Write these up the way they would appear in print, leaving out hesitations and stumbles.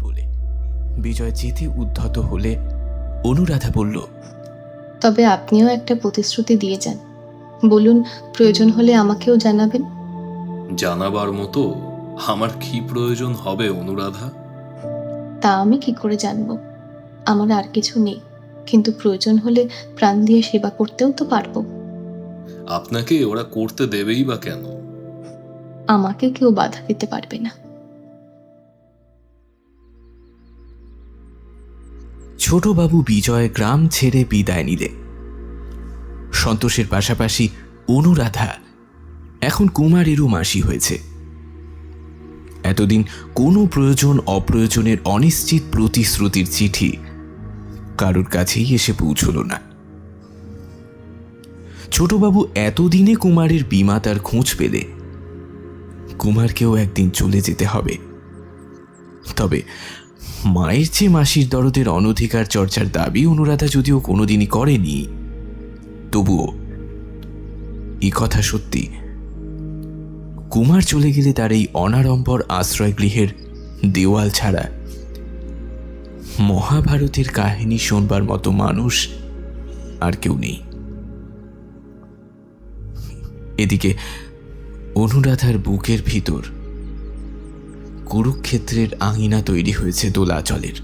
বলে বিজয় যেতে উদ্ধত হলে অনুরাধা বলল, তবে আপনিও একটা প্রতিশ্রুতি দিয়ে যান, বলুন প্রয়োজন হলে আমাকেও জানাবেন। জানাবার মতো আমার কি প্রয়োজন হবে অনুরাধা? তা আমি কি করে জানবো? আমার আর কিছু নেই, কিন্তু প্রয়োজন হলে প্রাণ দিয়ে সেবা করতেও তো পারবো। আপনাকে ওরা করতে দেবেই বা কেন? আমাকে কেউ বাধা দিতে পারবে না। ছোটবাবু বিজয় গ্রাম ছেড়ে বিদায় নিলে। সন্তোষের পাশাপাশি অনুরাধা এখন কুমারেরও মাসি হয়েছে। এতদিন কোনো প্রয়োজন অপ্রয়োজনের অনিশ্চিত প্রতিশ্রুতির চিঠি কারোর কাছেই এসে পৌঁছল না। ছোটবাবু এতদিনে কুমারের বিমাতার খোঁজ পেলে কুমারকেও একদিন চলে যেতে হবে। তবে মায়ের চেয়ে মাসির দরদের অনধিকার চর্চার দাবি অনুরাধা যদিও কোনোদিনই করেনি, তবুও এই কথা সত্যি, কুমার চলে গেলে তার এই অনাড়ম্বর আশ্রয়গৃহের দেওয়াল ছাড়া মহাভারতের কাহিনী শোনবার মতো মানুষ আর কেউ নেই। এদিকে অনুরাধার বুকের ভিতর কুরুক্ষেত্রের আঙিনা তৈরি হয়েছে দোলাচলের।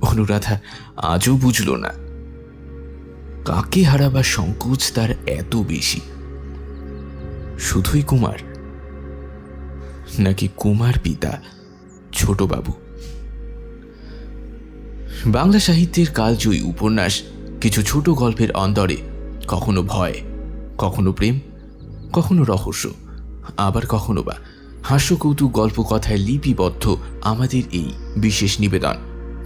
অনুরাধা আজও বুঝল না কাকে হারাবার সংকোচ তার এত বেশি, শুধুই কুমার নাকি কুমার পিতা ছোটবাবু। বাংলা সাহিত্যের কালজয়ী উপন্যাস কিছু ছোট গল্পের অন্তরে কখনো ভয়, কখনো প্রেম, কখনো রহস্য, আবার কখনো বা হাস্যকৌতুক গল্প কথায় লিপিবদ্ধ আমাদের এই বিশেষ নিবেদন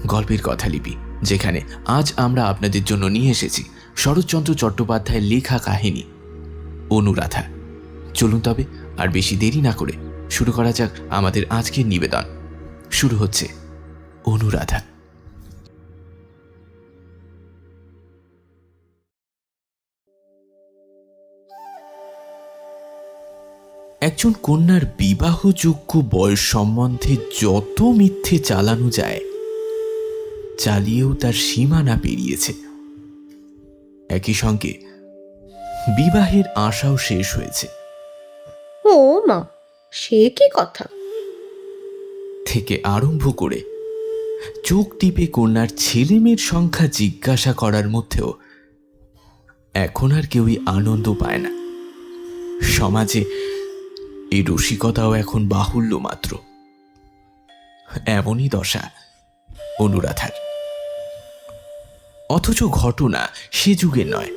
গল্পের কথা লিপি, যেখানে আজ আমরা আপনাদের জন্য নিয়ে এসেছি শরৎচন্দ্র চট্টোপাধ্যায়ের লেখা কাহিনী অনুরাধা। চলুন তবে আর বেশি দেরি না করে শুরু করা যাক আমাদের আজকের নিবেদন। শুরু হচ্ছে অনুরাধা। একজন কন্যার বিবাহযোগ্য বয়স সম্বন্ধে যত মিথ্যে চালানো যায় চালিয়েও তার সীমানা পেরিয়েছে। একই সঙ্গে বিবাহের আশাও শেষ হয়েছে। ও মা, সে কি কথা? থেকে আরম্ভ করে চোখ টিপে কন্যার ছেলে মেয়ের সংখ্যা জিজ্ঞাসা করার মধ্যেও এখন আর কেউই আনন্দ পায় না। সমাজে এই রসিকতাও এখন বাহুল্য মাত্র। এমনই দশা অনুরাধার। অথচ ঘটনা সে যুগের নয়,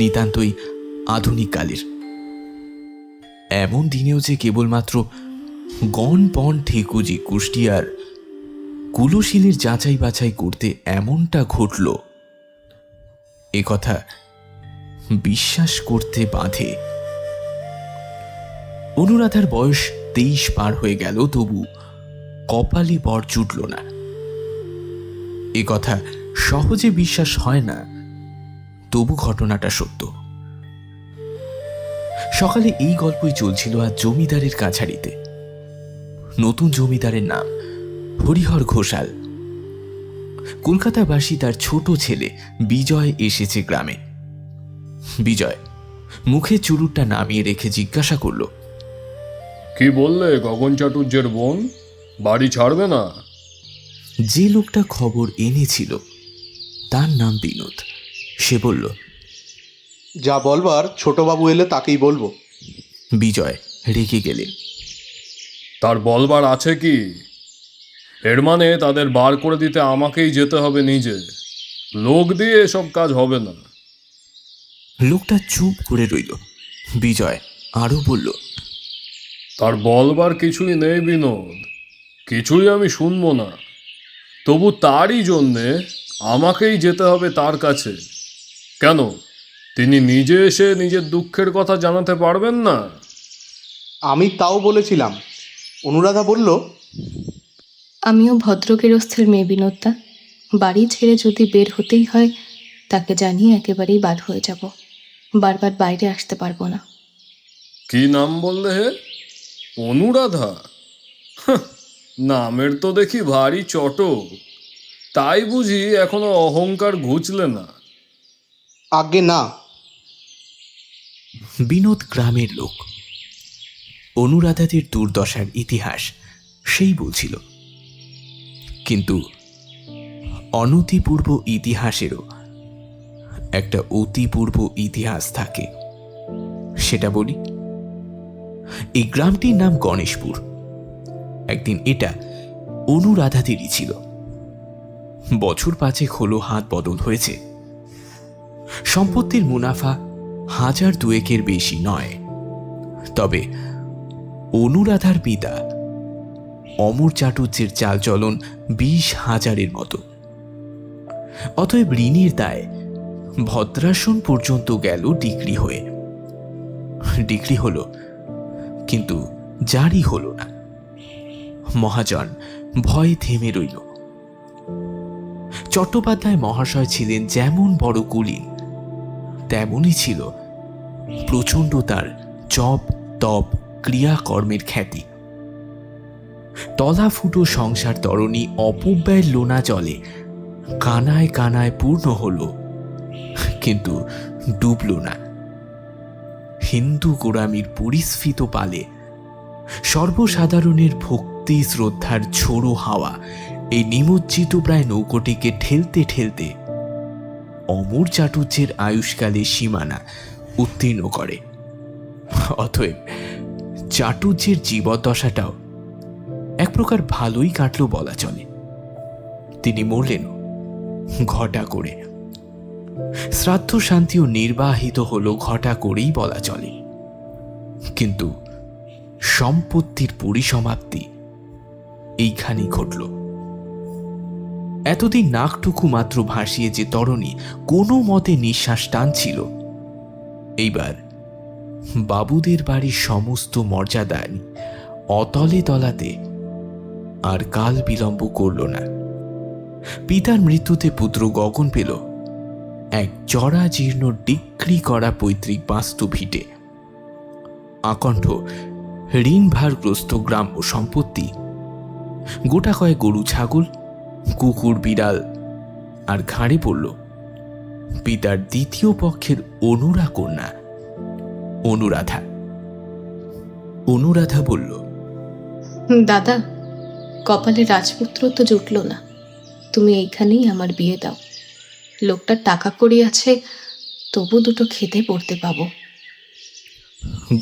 নিতান্তই আধুনিক কালের। এমন দিনেও যে কেবলমাত্র গণপণ ঠেকুজি কুষ্টিয়ার কুলশীলের যাচাই বাছাই করতে এমনটা ঘটল, এ কথা বিশ্বাস করতে বাধে। অনুরাধার বয়স 23 পার হয়ে গেল, তবু কপালে বর জুটল না। এ কথা সহজে বিশ্বাস হয় না, তবু ঘটনাটা সত্য। সকালে এই গল্পই চলছিল আজ জমিদারের কাছারিতে। নতুন জমিদারের নাম হরিহর ঘোষাল। কলকাতাবাসী তার ছোট ছেলে বিজয় এসেছে গ্রামে। বিজয় মুখে চুরুটটা নামিয়ে রেখে জিজ্ঞাসা করল, কি বললে গগন চাটুর্যের বোন? বাড়ি ছাড়বে না? যে লোকটা খবর এনেছিল তার নাম বিনোদ। সে বলল, যা বলবার ছোটবাবু এলে তাকেই বলবো। বিজয় রেগে গেলেন। তার বলবার আছে কি? এর মানে তাদের বার করে দিতে আমাকেই যেতে হবে নিজে। লোক দিয়ে এসব কাজ হবে না। লোকটা চুপ করে রইল। বিজয় আরো বলল, তার বলবার কিছুই নেই বিনোদ, কিছুই আমি শুনবো না। তবু তারই জন্যে আমাকেই যেতে হবে তার কাছে। কেন, তিনি নিজে এসে নিজের দুঃখের কথা জানাতে পারবেন না? আমি তাও বলেছিলাম। অনুরাধা বলল, আমিও ভদ্রগৃহস্থের মেয়ে বিনোদদা, বাড়ি ছেড়ে যদি বের হতেই হয় তাকে জানিয়ে একেবারেই বাদ হয়ে যাব। বারবার বাইরে আসতে পারবো না। কি নাম বললে হে? অনুরাধা? হাহ, নামের তো দেখি ভারী চটক, তাই বুঝি এখনো অহংকার ঘুচলে না? আজ্ঞে না। বিনোদ গ্রামের লোক। অনুরাধাদের দুর্দশার ইতিহাস সেই বলছিল, কিন্তু অনতিপূর্ব ইতিহাসেরও একটা অতিপূর্ব ইতিহাস থাকে। সেটা বলি। এই গ্রামটির নাম গণেশপুর। একদিন এটা অনুরাধাদেরই ছিল। বছর 5 হলো হাত বদল হয়েছে। সম্পত্তির মুনাফা 1000-2 বেশি নয়, তবে অনুরাধার পিতা অমর চাটুর্যের চালচলন 20,000-এর মতো। অতএব ঋণের দায় ভদ্রাসন পর্যন্ত গেল ডিগ্রি হয়ে। ডিগ্রি হলো, কিন্তু জারি হলো না। মহাজন ভয়ে থেমে রইল। চট্টোপাধ্যায় মহাশয় ছিলেন যেমন বড় কুলীন, তেমনই ছিল প্রচণ্ড তার জপ তপ ক্রিয়াকর্মের খ্যাতি। তলা ফুটো সংসার তরণী অপব্যয়ের লোনা জলে কানায় কানায় পূর্ণ হল, কিন্তু ডুবল না। হিন্দু গোড়ামির পরিস্ফীত পালে সর্বসাধারণের ভক্তি শ্রদ্ধার ঝোড়ো হাওয়া এই নিমজ্জিত প্রায় নৌকোটিকে ঠেলতে ঠেলতে অমর চাটুর্যের আয়ুষ্কালে সীমানা উত্তীর্ণ করে। অতএব চাটুর্যের জীবদ্দশাটাও এক প্রকার ভালোই কাটল বলা চলে। তিনি মরলেন ঘটা করে। শ্রাদ্ধ শান্তিও নির্বাহিত হলো ঘটা করেই বলা চলে। কিন্তু সম্পত্তির পরিসমাপ্তি এইখানেই ঘটল। এতদিন নাকটুকু মাত্র ভাসিয়ে যে তরণী কোনো মতে নিঃশ্বাস টানছিল, এইবার বাবুদের বাড়ির সমস্ত মর্যাদা অতলে তলাতে আর কাল বিলম্ব করল না। পিতার মৃত্যুতে পুত্র গগন পেল এক জরাজীর্ণ ডিক্রি করা পৈতৃক বাস্তু ভিটে। আকণ্ঠ ঋণভারগ্রস্ত গ্রাম্য সম্পত্তি, গোটা কয়েক গরু ছাগল, কুকুর বিড়াল, আর ঘাড়ে পড়ল পিতার দ্বিতীয় পক্ষের অনুরা কন্যা অনুরাধা। অনুরাধা বলল, দাদা, কপালে রাজপুত্র তো জুটল না, তুমি এইখানেই আমার বিয়ে দাও। লোকটার টাকা কড়ি আছে, তবু দুটো খেতে পড়তে পাবো।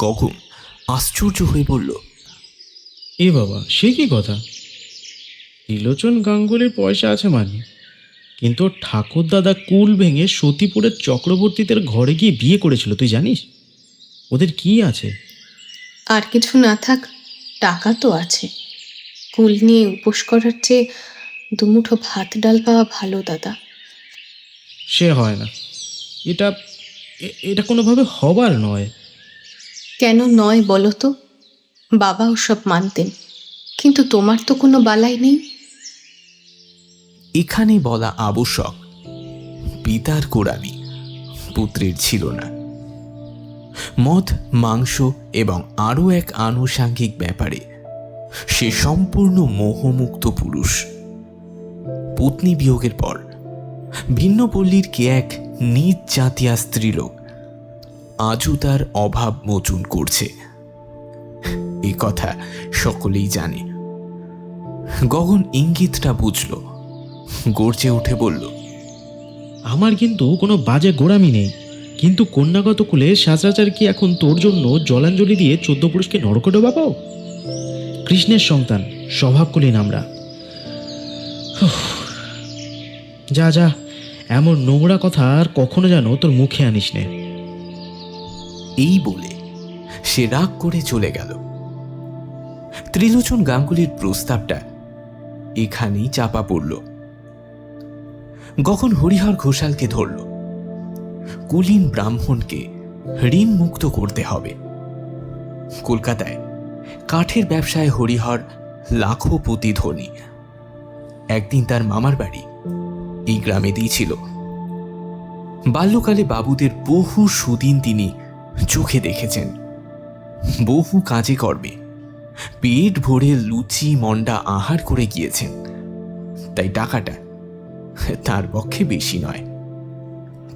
গগন আশ্চর্য হয়ে বলল, এ বাবা, সে কি কথা? ত্রিলোচন গাঙ্গুলির পয়সা আছে মানে, কিন্তু ওর ঠাকুর দাদা কুল ভেঙে সতীপুরের চক্রবর্তীদের ঘরে গিয়ে বিয়ে করেছিল, তুই জানিস? ওদের কি আছে? আর কিছু না থাক, টাকা তো আছে। কুল নিয়ে উপোস করার চেয়ে দুমুঠো ভাত ডাল পাওয়া ভালো দাদা। সে হয় না, এটা এটা কোনোভাবে হবার নয়। কেন নয় বলো তো? বাবা ওসব মানতেন, কিন্তু তোমার তো কোনো বালাই নেই। এখানে বলা আবশ্যক, পিতার গোড়ামি পুত্রের ছিল না। মদ, মাংস এবং আরও এক আনুষাঙ্গিক ব্যাপারে সে সম্পূর্ণ মোহমুক্ত পুরুষ। পত্নী বিয়োগের পর ভিন্ন পল্লীর কে এক নীচ জাতীয় স্ত্রীলোক আজও তার অভাব মোচন করছে, এ কথা সকলেই জানে। গগন ইঙ্গিতটা বুঝল, গর্জে উঠে বলল, আমার কিন্তু কোনো বাজে গোড়ামি নেই, কিন্তু কন্যাগত কুলে সাজরাচার কি এখন তোর জন্য জলাঞ্জলি দিয়ে 14 পুরুষকে নরকে ডোবাবো? কৃষ্ণের সন্তান, স্বভাবকুলীন আমরা। যা যা, এমন নোংরা কথা আর কখনো যেন তোর মুখে আনিস নে। এই বলে সে রাগ করে চলে গেল। ত্রিলোচন গাঙ্গুলির প্রস্তাবটা এখানেই চাপা পড়ল। গগন হরিহর ঘোষালকে ধরল। কুলীন ব্রাহ্মণকে ঋণ মুক্ত করতে হবে। কলকাতায় কাঠের ব্যবসায় হরিহর লাখপতি ধনী। একদিন তার মামার বাড়ি এই গ্রামে দিয়েছিল। বাল্যকালে বাবুদের বহু সুদিন তিনি চোখে দেখেছেন। বহু কাজে কর্মে পেট ভরে লুচি মন্ডা আহার করে গিয়েছেন, তাই টাকাটা তার পক্ষে বেশি নয়।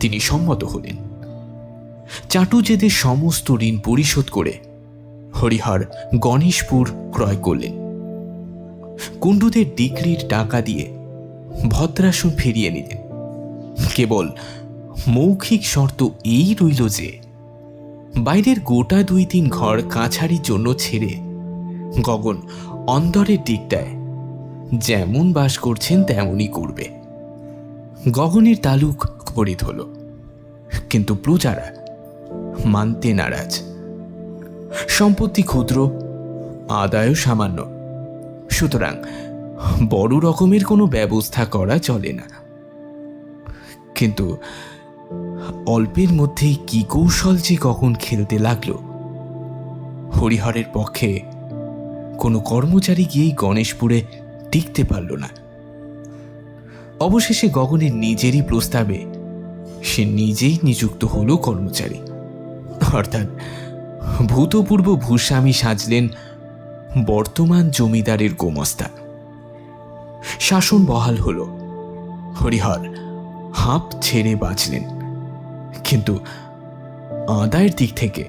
তিনি সম্মত হলেন। চাটুজ্যেদের সমস্ত ঋণ পরিশোধ করে হরিহর গণেশপুর ক্রয় করলেন। কুণ্ডুদের ডিগ্রির টাকা দিয়ে ভদ্রাসন ফিরিয়ে নিলেন। কেবল মৌখিক শর্ত এই রইল যে বাইরের গোটা 2-3 ঘর কাছারির জন্য ছেড়ে গগন অন্দরের দিকটায় যেমন বাস করছেন তেমনই করবে। গগনের তালুক খরিদ হল, কিন্তু প্রজারা মানতে নারাজ। সম্পত্তি ক্ষুদ্র, আদায়ও সামান্য, সুতরাং বড় রকমের কোনো ব্যবস্থা করা চলে না। কিন্তু অল্পের মধ্যেই কি কৌশল যে কখন খেলতে লাগলো। হরিহরের পক্ষে কোনো কর্মচারী গিয়েই গণেশপুরে টিকতে পারল না। অবশেষে গগনের নিজেরই প্রস্তাবে সে নিজেই নিযুক্ত হলো কর্মচারী, অর্থাৎ ভূতপূর্ব ভূস্বামী সাজলেন বর্তমান জমিদারের গোমস্তা। শাসন বহাল হল। হরিহর হাঁপ ছেড়ে বাঁচলেন, কিন্তু আদায়ের দিক থেকে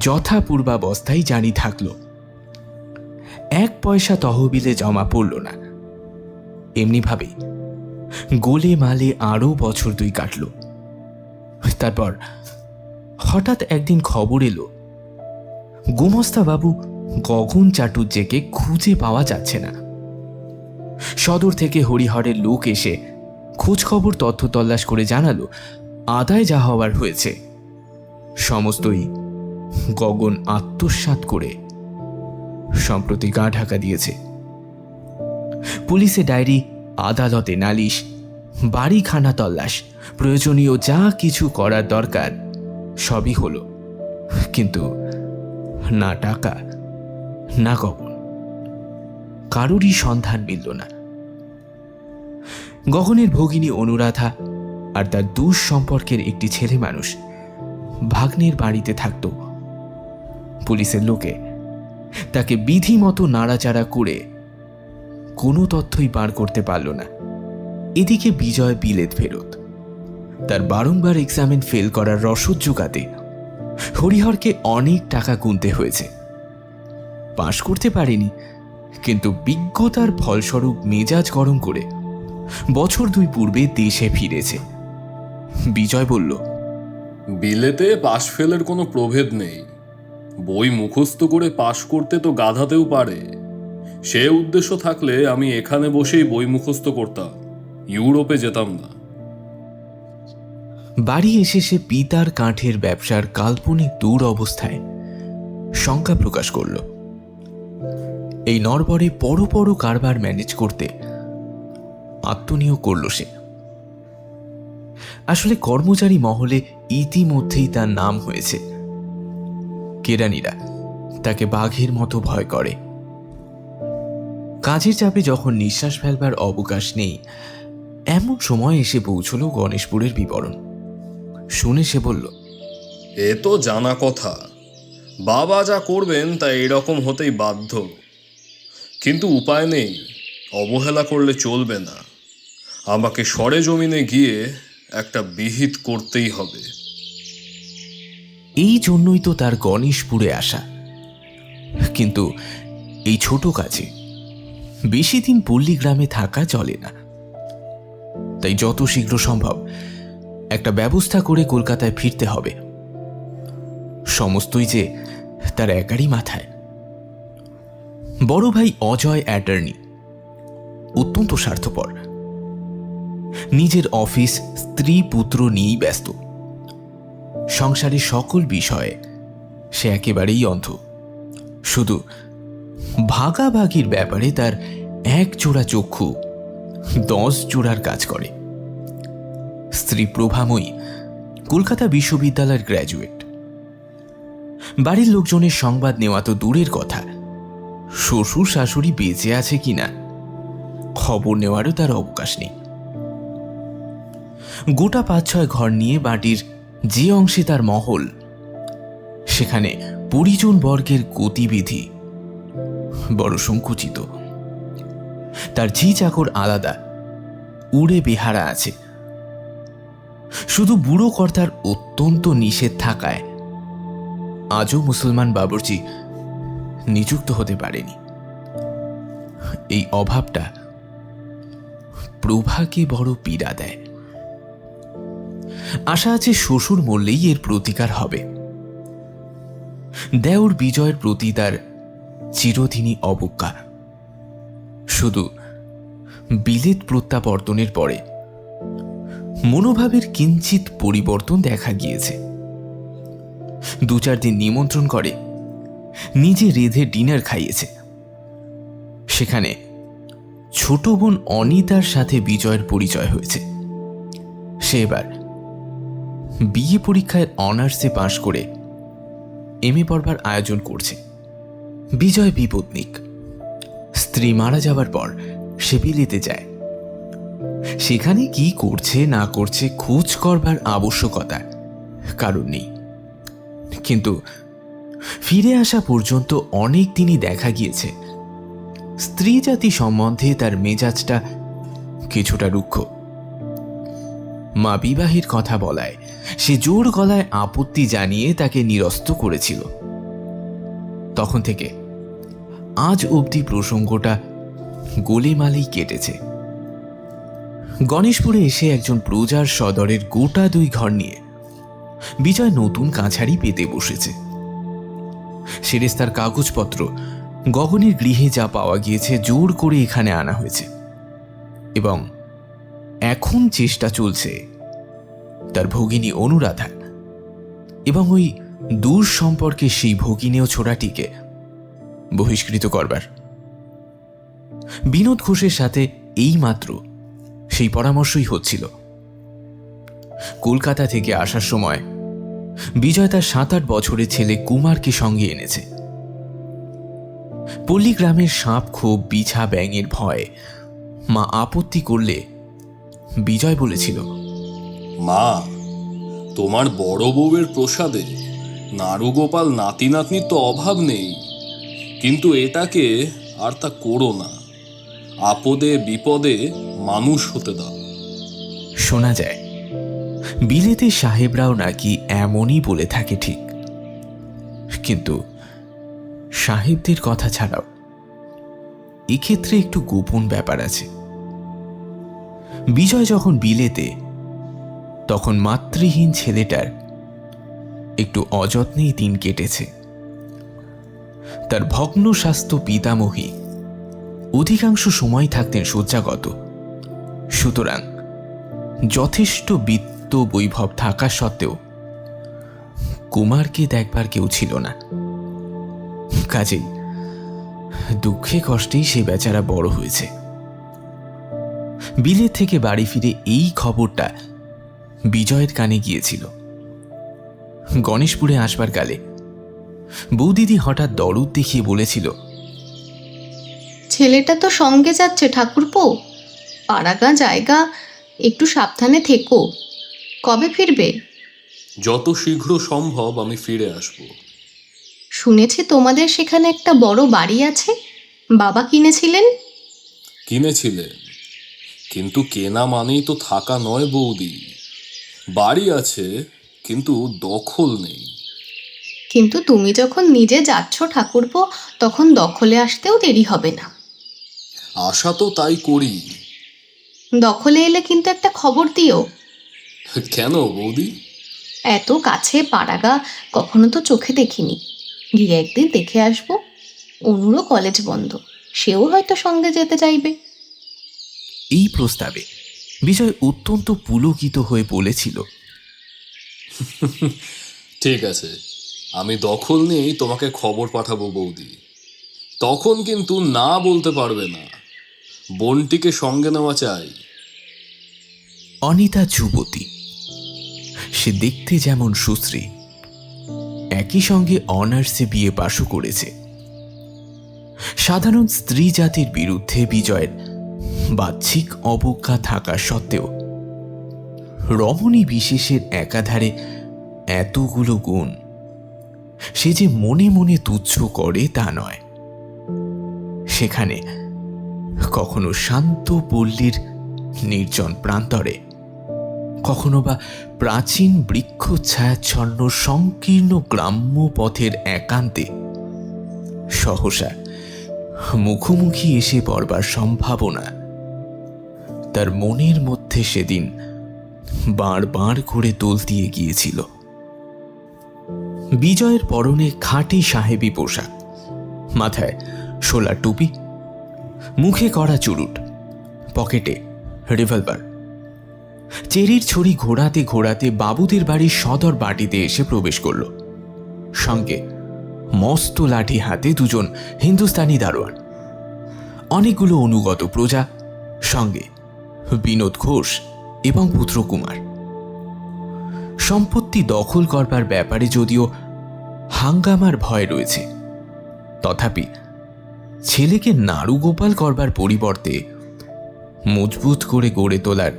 যথাপূর্বাবস্থায় জারি থাকল। 1 পয়সা তহবিলে জমা পড়ল না। এমনিভাবেই গোলে মালে আরও বছর 2 কাটল। তারপর হঠাৎ একদিন খবর এলো গোমস্তা বাবু গগন চাটুজ্যেকে খুঁজে পাওয়া যাচ্ছে না। সদর থেকে হরিহরের লোক এসে খোঁজ খবর তথ্য তল্লাশ করে জানালো আদায় যা হওয়ার হয়েছে সমস্তই গগন আত্মসাৎ করে সম্প্রতি গা ঢাকা দিয়েছে। পুলিশে ডায়েরি, আদালতে নালিশ, বাড়িখানা তল্লাশ, প্রয়োজনীয় যা কিছু করার দরকার সবই হলো, কিন্তু না টাকা না গগন, কারোরই সন্ধান মিলল না। গগনের ভগিনী অনুরাধা আর তার দুঃসম্পর্কের একটি ছেলে মানুষ ভাগ্নের বাড়িতে থাকত। পুলিশের লোকে তাকে বিধিমতো নাড়াচাড়া করে কোনো তথ্যই বার করতে পারল না। এদিকে বিজয় বিলেত ফেরত। তার বারংবার এক্সামিন ফেল করার রসদ জোগাতে হরিহরকে অনেক টাকা গুনতে হয়েছে। পাশ করতে পারেনি, কিন্তু বিজ্ঞতার ফলস্বরূপ মেজাজ গরম করে বছর 2 পূর্বে দেশে ফিরেছে। বিজয় বলল, বিলেতে পাশ ফেলের কোনো প্রভেদ নেই। বই মুখস্থ করে পাশ করতে তো গাধাতেও পারে। সে উদ্দেশ্য থাকলে আমি এখানে বসেই বই মুখস্থ করতাম, ইউরোপে যেতাম না। বাড়ি এসে সে পিতার কাঠের ব্যবসার কাল্পনিক দূর অবস্থায় শঙ্কা প্রকাশ করল। এই নরবরে বড় বড় কারবার ম্যানেজ করতে আত্মনিয়োগ করল সে। আসলে কর্মচারী মহলে ইতিমধ্যেই তার নাম হয়েছে। কেরানিরা তাকে বাঘের মতো ভয় করে। কাজের চাপে যখন নিঃশ্বাস ফেলবার অবকাশ নেই, এমন সময় এসে পৌঁছল গণেশপুরের বিবরণ। শুনে সে বলল, এ তো জানা কথা, বাবা যা করবেন তা এরকম হতেই বাধ্য। কিন্তু উপায় নেই, অবহেলা করলে চলবে না। আমাকে সরেজমিনে গিয়ে একটা বিহিত করতেই হবে। এই জন্যই তো তার গণেশপুরে আসা। কিন্তু এই ছোট কাজে বেশি দিন পল্লীগ্রামে থাকা চলে না। তাই যত শীঘ্র সম্ভব একটা ব্যবস্থা করে কলকাতায় ফিরতে হবে। সমস্তই যে তার একারই মাথায়। বড় ভাই অজয় অ্যাটর্নি, অত্যন্ত স্বার্থপর। নিজের অফিস, স্ত্রী পুত্র নিয়েই ব্যস্ত। সংসারের সকল বিষয়ে সে একেবারেই অন্ধ। শুধু ভাগাভাগির ব্যাপারে তার 1 জোড়া চক্ষু 10 জোড়ার কাজ করে। স্ত্রী প্রভাময়ী কলকাতা বিশ্ববিদ্যালয়ের গ্র্যাজুয়েট। বাড়ির লোকজনের সংবাদ নেওয়া তো দূরের কথা, শ্বশুর শাশুড়ি বেঁচে আছে কিনা খবর নেওয়ারও তার অবকাশ নেই। গোটা 5-6 ঘর নিয়ে বাড়ির যে অংশে তার মহল, সেখানে পরিজন বর্গের গতিবিধি বড় সংকুচিত। তার ঝি চাকর আলাদা, উড়ে বেহারা আছে। শুধু বুড়ো কর্তার অত্যন্ত নিষেধ থাকায় আজও মুসলমান বাবুর্চি নিযুক্ত হতে পারেনি। এই অভাবটা প্রভাকে বড় পীড়া দেয়। আশা আছে শ্বশুর মরলেই এর প্রতিকার হবে। দেওর বিজয়ের প্রতি তার চিরদিনই অবজ্ঞা। শুধু বিলেত প্রত্যাবর্তনের পরে মনোভাবের কিঞ্চিত পরিবর্তন দেখা গিয়েছে। 2-4 দিন নিমন্ত্রণ করে নিজে রেঁধে ডিনার খাইয়েছে। সেখানে ছোট বোন অনিতার সাথে বিজয়ের পরিচয় হয়েছে। সে এবার বিএ পরীক্ষায় অনার্সে পাশ করে এমএ পড়বার আয়োজন করছে। বিজয় বিপত্নিক। স্ত্রী মারা যাবার পর সে বিলেতে যায়। সেখানে কি করছে না করছে খোঁজ করবার আবশ্যকতা কারণ নেই। কিন্তু ফিরে আসা পর্যন্ত অনেক দিনই দেখা গিয়েছে স্ত্রী জাতি সম্বন্ধে তার মেজাজটা কিছুটা রুক্ষ। মা বিবাহের কথা বলায় সে জোর গলায় আপত্তি জানিয়ে তাকে নিরস্ত করেছিল। তখন থেকে আজ অবধি প্রসঙ্গটা গোলেমালেই কেটেছে। গণেশপুরে এসে একজন প্রজার সদরের গোটা 2 ঘর নিয়ে বিজয় নতুন কাছারি পেতে বসেছে। সেরেস্তার কাগজপত্র গগনের গৃহে যা পাওয়া গিয়েছে জোর করে এখানে আনা হয়েছে এবং এখন চেষ্টা চলছে তার ভগিনী অনুরাধা এবং ওই দূর সম্পর্কে সেই ভগিনীয় ছোড়াটিকে বহিষ্কৃত করবার। বিনোদ ঘোষের সাথে এইমাত্র সেই পরামর্শই হচ্ছিল। কলকাতা থেকে আসার সময় বিজয় তার 7-8 বছরের ছেলে কুমারকে সঙ্গে এনেছে। পল্লীগ্রামের সাপ খোপ বিছা ব্যাঙের ভয়ে মা আপত্তি করলে বিজয় বলেছিল, মা, তোমার বড় বউয়ের প্রসাদে নারুগোপাল নাতি নাতনির তো অভাব নেই, কিন্তু এটাকে আর তা করো না। আপদে বিপদে মানুষ হতে দাও। শোনা যায় বিলেতে সাহেবরাও নাকি এমনই বলে থাকে ঠিক, কিন্তু সাহেবদের কথা ছাড়াও এক্ষেত্রে একটু গোপন ব্যাপার আছে। বিজয় যখন বিলেতে, তখন মাতৃহীন ছেলেটার একটু অযত্নেই দিন কেটেছে। তার ভগ্ন স্বাস্থ্য পিতামহী অধিকাংশ সময় থাকতেন শয্যাগত। সুতরাং যথেষ্ট বিত্ত বৈভব থাকা সত্ত্বেও কুমারকে দেখবার কেউ ছিল না। কাজেই দুঃখে কষ্টেই সে বেচারা বড় হয়েছে। বিলেত থেকে বাড়ি ফিরে এই খবরটা বিজয়ের কানে গিয়েছিল। গণেশপুরে আসবার কালে বৌদিদি হঠাৎ দরদ দেখিয়ে বলেছিল, ছেলেটা তো সঙ্গে যাচ্ছে ঠাকুরপো, পাড়াগা জায়গা, একটু সাবধানে থেকো। কবে ফিরবে? যত শীঘ্র সম্ভব আমি ফিরে আসব। শুনেছি তোমাদের সেখানে একটা বড় বাড়ি আছে, বাবা কিনেছিলেন। কিনেছিলেন, কিন্তু কেনা মানেই তো থাকা নয় বৌদি। বাড়ি আছে কিন্তু দখল নেই। কিন্তু তুমি যখন নিজে যাচ্ছ ঠাকুরপো, তখন দখলে আসতেও দেরি হবে না। আশা তো তাই করি। দখলে এলে কিন্তু একটা খবর দিও। কেন বৌদি? এত কাছে পাড়াগা কখনো তো চোখে দেখিনি, গিয়ে একদিন দেখে আসবো। অনুরও কলেজ বন্ধ, সেও হয়তো সঙ্গে যেতে চাইবে। এই প্রস্তাবে বিজয় অত্যন্ত পুলকিত হয়ে বলেছিল, ঠিক আছে, আমি দখল নিয়েই তোমাকে খবর পাঠাবো বৌদি। তখন কিন্তু না বলতে পারবে না। বোনটিকে সঙ্গে নেওয়া চাই। অনিতা যুবতী, সে দেখতে যেমন সুশ্রী, একই সঙ্গে অনার্সে বিএ পাশও করেছে। সাধারণ স্ত্রী জাতির বিরুদ্ধে বিজয়ের বাহ্যিক অবজ্ঞা থাকা সত্ত্বেও রমণী বিশেষের একাধারে এতগুলো গুণ সে যে মনে মনে তুচ্ছ করে তা নয়। সেখানে, কখনো শান্ত পল্লীর নির্জন প্রান্তরে, কখনো বা প্রাচীন বৃক্ষ ছায়াচ্ছন্ন সংকীর্ণ গ্রাম্য পথের একান্তে সহসা মুখোমুখি এসে পড়বার সম্ভাবনা তার মনের মধ্যে সেদিন বারবার করে দোল দিয়ে গিয়েছিল। বিজয়ের পরনে খাঁটি সাহেবী পোশাক, মাথায় শোলা টুপি, মুখে কড়া চুরুট, পকেটে রিভলভার। চেরির ছড়ি ঘোরাতে ঘোরাতে বাবুদের বাড়ির সদর বাটিতে এসে প্রবেশ করল। সঙ্গে মস্ত লাঠি হাতে দুজন হিন্দুস্তানি দারোয়ান, অনেকগুলো অনুগত প্রজা, সঙ্গে বিনোদ ঘোষ এবং পুত্রকুমার। সম্পত্তি দখল করবার ব্যাপারে যদিও হাঙ্গামার ভয় রয়েছে, তথাপি ছেলেকে নাড়ুগোপাল করবার পরিবর্তে মজবুত করে গড়ে তোলার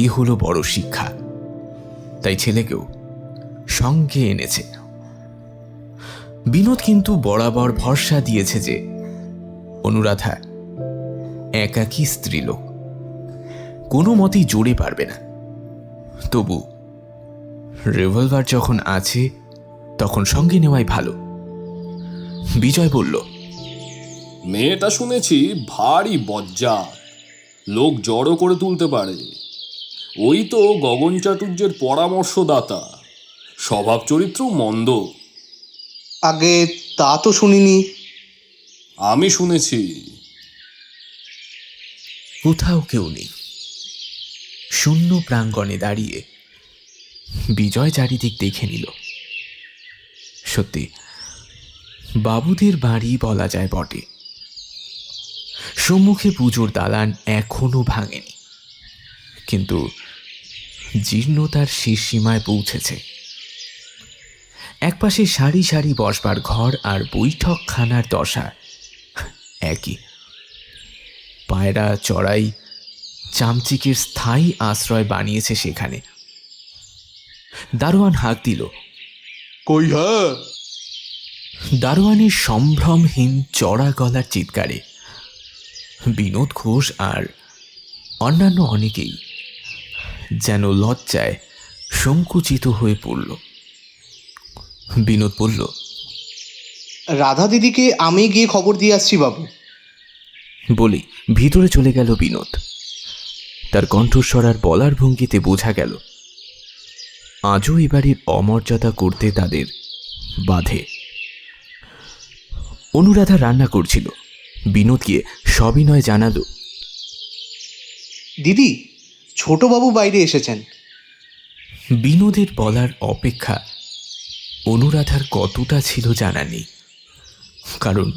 এ হলো বড় শিক্ষা। তাই ছেলেকেও সঙ্গে এনেছে। বিনোদ কিন্তু বরাবর ভরসা দিয়েছে যে অনুরাধা একাকী স্ত্রীলোক, কোনো মতেই জোরে পারবে না। তবু রিভলভার যখন আছে তখন সঙ্গে নেওয়াই ভালো। বিজয় বলল, মেয়েটা শুনেছি ভারী বজ্জাত, লোক জড়ো করে তুলতে পারে। ওই তো গগন চাটুর্যের পরামর্শদাতা, স্বভাব চরিত্র মন্দ। আগে তা তো শুনিনি। আমি শুনেছি। কোথাও কেউ নেই। শূন্য প্রাঙ্গণে দাঁড়িয়ে বিজয় চারিদিক দেখে নিল। সত্যি বাবুদের বাড়ি বলা যায় বটে। সম্মুখে পুজোর দালান এখনো ভাঙেনি, কিন্তু জীর্ণতার শেষ সীমায় পৌঁছেছে। একপাশে সারি সারি বসবার ঘর আর বৈঠকখানার দশা একই। পায়রা চড়াই চামচিকের স্থায়ী আশ্রয় বানিয়েছে সেখানে। দারোয়ান হাঁক দিল, কই হ্যাঁ? দারোয়ানের সম্ভ্রমহীন চড়া গলার চিৎকারে বিনোদ ঘোষ আর অন্যান্য অনেকেই যেন লজ্জায় সংকুচিত হয়ে পড়ল। বিনোদ বলল, রাধা দিদিকে আমি গিয়ে খবর দিয়ে আসছি বাবু। বলে ভিতরে চলে গেল বিনোদ। তার কণ্ঠস্বর আর বলার ভঙ্গিতে বোঝা গেল আজও এবারের অমর্যাদা করতে তাদের বাধে। অনুরাধা রান্না করছিল। বিনোদ গিয়ে সবিনয় জানালো, দিদি, ছোটবাবু বাইরে এসেছেন। বিনোদের বলার অপেক্ষা অনুরাধার কতটা ছিল জানা নেই, কারণ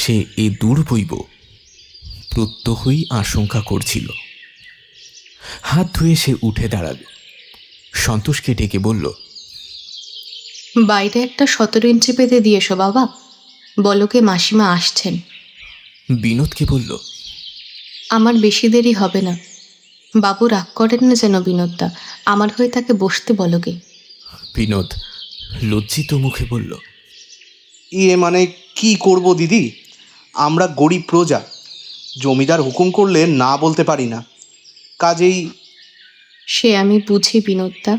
সে এ দুর্বৈব প্রত্যহই আশঙ্কা করছিল। হাত ধুয়ে সে উঠে দাঁড়াল। সন্তোষকে ডেকে বলল, বাইরে একটা 17 ইঞ্চি পেতে দিয়েছো বাবা, বলকে মাসিমা আসছেন। বিনোদকে বলল, আমার বেশি দেরি হবে না। বাবু রাগ করেন না যেন বিনোদদা, আমার হয়ে তাকে বসতে বলগে। বিনোদ লজ্জিত মুখে বলল, মানে কি করব দিদি, আমরা গরিব প্রজা, জমিদার হুকুম করলে না বলতে পারি না, কাজেই। সে আমি বুঝি বিনোদদা।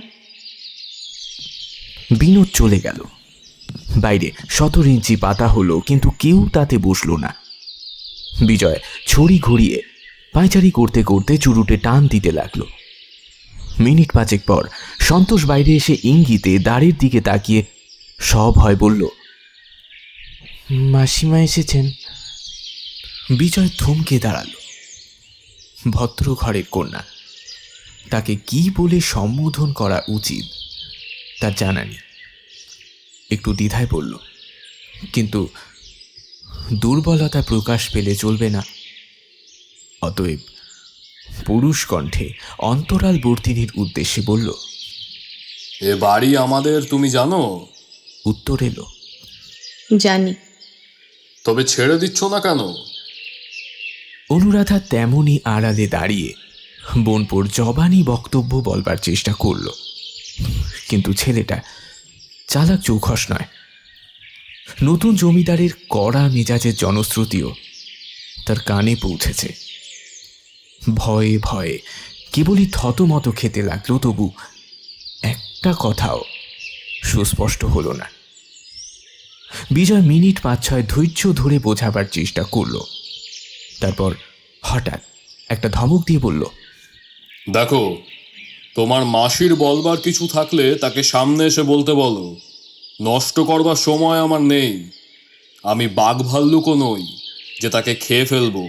বিনোদ চলে গেল। বাইরে 17 ইঞ্চি পাতা হলো, কিন্তু কেউ তাতে বসল না। বিজয় ছড়ি ঘুরিয়ে পায়চারি করতে করতে চুরুটে টান দিতে লাগলো। মিনিট 5 পর সন্তোষ বাইরে এসে ইঙ্গিতে দ্বারের দিকে তাকিয়ে সভয় বলল, মাসিমা এসেছেন। বিজয় থমকে দাঁড়াল। ভদ্র ঘরের কন্যা, তাকে কি বলে সম্বোধন করা উচিত তার জানা নেই। একটু দ্বিধায় পড়ল, কিন্তু দুর্বলতা প্রকাশ পেলে চলবে না। অতএব পুরুষ কণ্ঠে অন্তরালবর্তিনীর উদ্দেশ্যে বলল, এ বাড়ি আমাদের তুমি জানো? উত্তর এলো, জানি। তবে ছেড়ে দিচ্ছ না কেন? অনুরাধা তেমনই আড়ালে দাঁড়িয়ে বোনপোর জবানি বক্তব্য বলবার চেষ্টা করল, কিন্তু ছেলেটা চালাক চৌখস নয়। নতুন জমিদারের কড়া মেজাজের জনশ্রুতিও তার কানে পৌঁছেছে। ভয়ে ভয়ে কেবলই থতমত খেতে লাগলো, তবু একটা কথাও সুস্পষ্ট হলো না। বিজয় মিনিট 5-6 ধৈর্য ধরে বোঝাবার চেষ্টা করলো। তারপর হঠাৎ একটা ধমক দিয়ে বলল, দেখো, তোমার মাসির বলবার কিছু থাকলে তাকে সামনে এসে বলতে বলো। নষ্ট করবার সময় আমার নেই। আমি বাঘ ভাল্লুকও নই যে তাকে খেয়ে ফেলবো।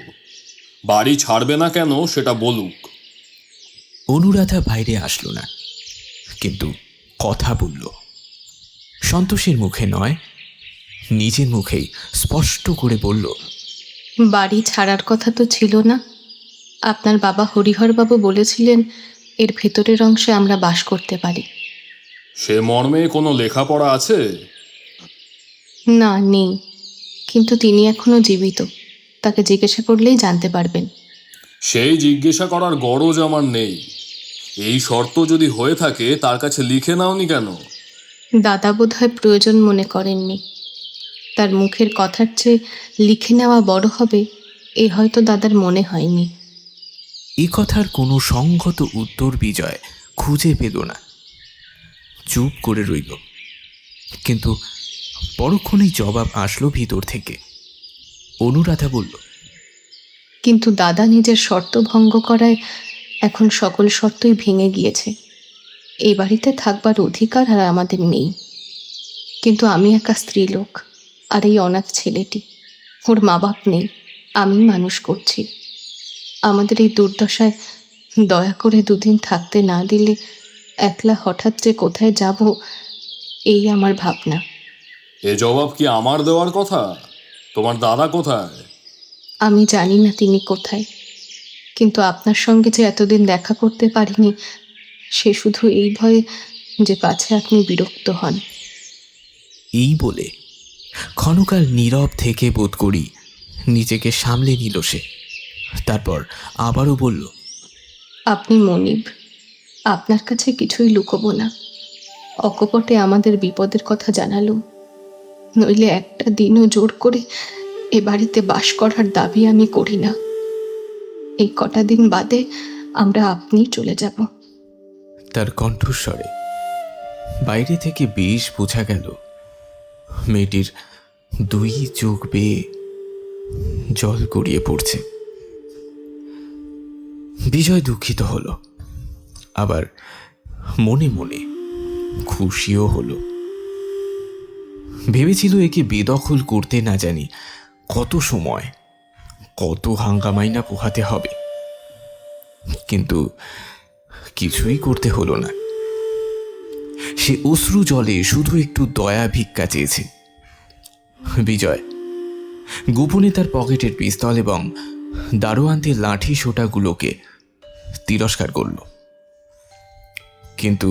বাড়ি ছাড়বে না কেন সেটা বলুক। অনুরাধা বাইরে আসলো না, কিন্তু কথা বলল। সন্তোষের মুখে নয়, নিজের মুখেই স্পষ্ট করে বলল, বাড়ি ছাড়ার কথা তো ছিল না। আপনার বাবা হরিহরবাবু বলেছিলেন এর ভেতরের অংশে আমরা বাস করতে পারি। সে মর্মে কোনো লেখাপড়া আছে? না, নেই, কিন্তু তিনি এখনো জীবিত। তাকে জিজ্ঞাসা করলেই জানতে পারবেন। সেই জিজ্ঞাসা করার গরজ আমার নেই। এই শর্ত যদি হয়ে থাকে তার কাছে লিখে নাওনি কেন? দাদা বোধহয় প্রয়োজন মনে করেননি। তার মুখের কথার চেয়ে লিখে নেওয়া বড় হবে এ হয়তো দাদার মনে হয়নি। এ কথার কোনো সংগত উত্তর বিজয় খুঁজে পেল না। চুপ করে রইল, কিন্তু পরক্ষণেই জবাব আসলো ভিতর থেকে। অনুরাধা বলল, কিন্তু দাদা নিজের শর্ত ভঙ্গ করায় এখন সকল শর্তই ভেঙে গিয়েছে। এই বাড়িতে থাকবার অধিকার আর আমাদের নেই। কিন্তু আমি একা স্ত্রীলোক, আর এই অনাথ ছেলেটি, ওর মা বাপ নেই, আমি মানুষ করছি। আমাদের এই দুর্দশায় দয়া করে দুদিন থাকতে না দিলে একলা হঠাৎ যে কোথায় যাব, এই আমার ভাবনা। এ জবাব কি আমার দেওয়ার কথা? তোমার দাদা কোথায়? আমি জানি না তিনি কোথায়, কিন্তু আপনার সঙ্গে যে এতদিন দেখা করতে পারিনি, সে শুধু এই ভয়ে যে পাছে আপনি বিরক্ত হন। এই বলে ক্ষণকাল নীরব থেকে বোধ করি নিজেকে সামলে নিল সে। তারপর আবারও বলল, আপনি মনিব, আপনার কাছে কিছুই লুকোবো না। অকপটে আমাদের বিপদের কথা জানালুম, নইলে একটা দিনও জোর করে এ বাড়িতে বাস করার দাবি আমি করি না। এই কটা দিন বাদে আমরা আপনিই চলে যাব। তার কণ্ঠস্বরে বাইরে থেকে বেশ বোঝা গেল মেয়েটির 2 চোখ বেয়ে জল গড়িয়ে পড়ছে। বিজয় দুঃখিত হলো, আবার মনে মনে খুশিও হলো। ভেবেছিল একে বেদখল করতে না জানি কত সময়, কত হাঙ্গামাই না পোহাতে হবে, কিন্তু কিছুই করতে হলো না। সে অশ্রু জলে শুধু একটু দয়া ভিক্ষা চেয়েছে। বিজয় গোপনে তার পকেটের পিস্তল এবং দারোয়ানদের লাঠি সোটাগুলোকে তিরস্কার করল, কিন্তু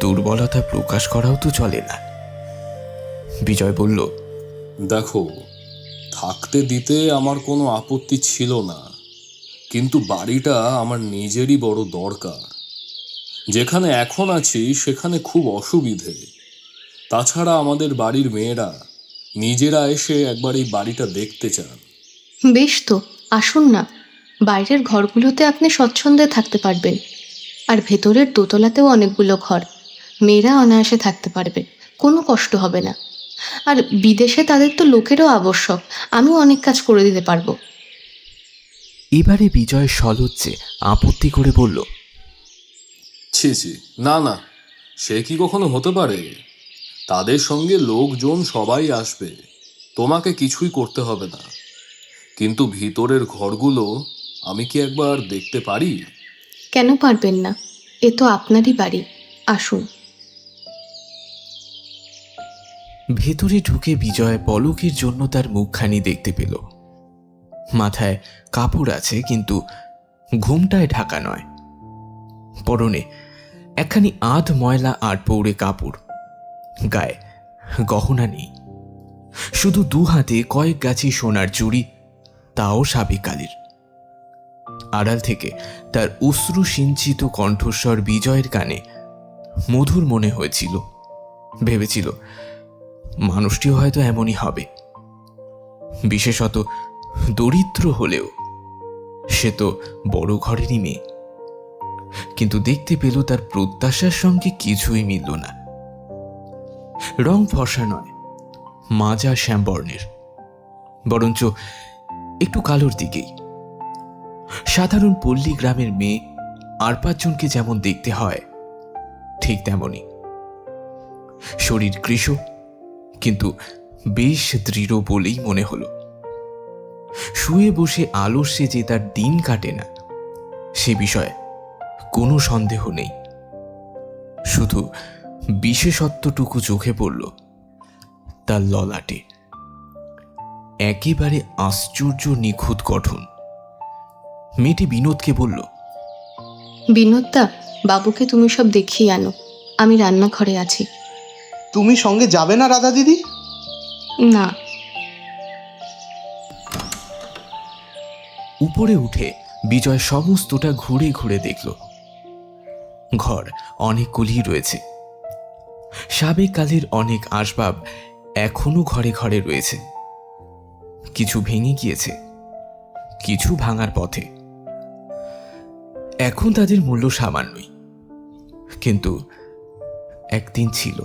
দুর্বলতা প্রকাশ করাও তো চলে না। বিজয় বলল, দেখো, থাকতে দিতে আমার কোনো আপত্তি ছিল না, কিন্তু বাড়িটা আমার নিজেরই বড় দরকার। যেখানে এখন আছি সেখানে খুব অসুবিধে। তাছাড়া আমাদের বাড়ির মেয়েরা নিজেরা এসে একবার এই বাড়িটা দেখতে চান। বেশ তো, আসুন না। বাইরের ঘরগুলোতে আপনি স্বচ্ছন্দে থাকতে পারবেন, আর ভেতরের দোতলাতেও অনেকগুলো ঘর, মেয়েরা অনায়াসে থাকতে পারবে, কোনো কষ্ট হবে না। আর বিদেশে তাদের তো লোকেরও আবশ্যক, আমিও অনেক কাজ করে দিতে পারবো। এবারে বিজয় সলজ্জে আপত্তি করে বলল, ছি ছি, না না, সে কি কখনো হতে পারে? তাদের সঙ্গে লোকজন সবাই আসবে, তোমাকে কিছুই করতে হবে না। কিন্তু ভিতরের ঘরগুলো আমি কি একবার দেখতে পারি? কেন পারবেন না? এ তো আপনারই বাড়ি, আসুন। ভেতরে ঢুকে বিজয় পলকের জন্য তার মুখখানি দেখতে পেল। মাথায় কাপড় আছে, কিন্তু ঘুমটায় ঢাকা নয়। পরনে একখানি আধ ময়লা আটপৌড়ে কাপড়, গায়ে গহনা নেই, শুধু 2 হাতে কয়েক গাছি সোনার চুড়ি, তাও সাবেকালের। আড়াল থেকে তার অশ্রু সিঞ্চিত কণ্ঠস্বর বিজয়ের কানে মধুর মনে হয়েছিল। ভেবেছিল মানুষটিও হয়তো এমনই হবে, বিশেষত দরিদ্র হলেও সে তো বড় ঘরেরই মেয়ে। কিন্তু দেখতে পেল তার প্রত্যাশার সঙ্গে কিছুই মিলল না। রং ফর্সা নয়, মাজা শ্যামবর্ণের, বরঞ্চ একটু কালোর দিকেই। সাধারণ পল্লী গ্রামের মেয়ে আর 5 জনকে যেমন দেখতে হয় ঠিক তেমনই। শরীর কৃশ, কিন্তু বেশ দৃঢ় বলেই মনে হলো। শুয়ে বসে আলস্যে যে তার দিন কাটে না সে বিষয়ে কোনো সন্দেহ নেই। শুধু বিশেষত্বটুকু চোখে পড়ল তার ললাটে, একেবারে আশ্চর্য নিখুঁত গঠন। মেয়েটি বিনোদকে বলল, বিনোদদা, বাবুকে তুমি সব দেখিয়ে আনো, আমি রান্নাঘরে আছি। তুমি সঙ্গে যাবে না রাধা দিদি? না। উপরে উঠে বিজয় সমস্তটা ঘুরে ঘুরে দেখল। ঘর অনেকগুলি রয়েছে, সাবেককালের অনেক আসবাব এখনো ঘরে ঘরে রয়েছে। কিছু ভেঙে গিয়েছে, কিছু ভাঙার পথে। এখন তাদের মূল্য সামান্যই, কিন্তু একদিন ছিল।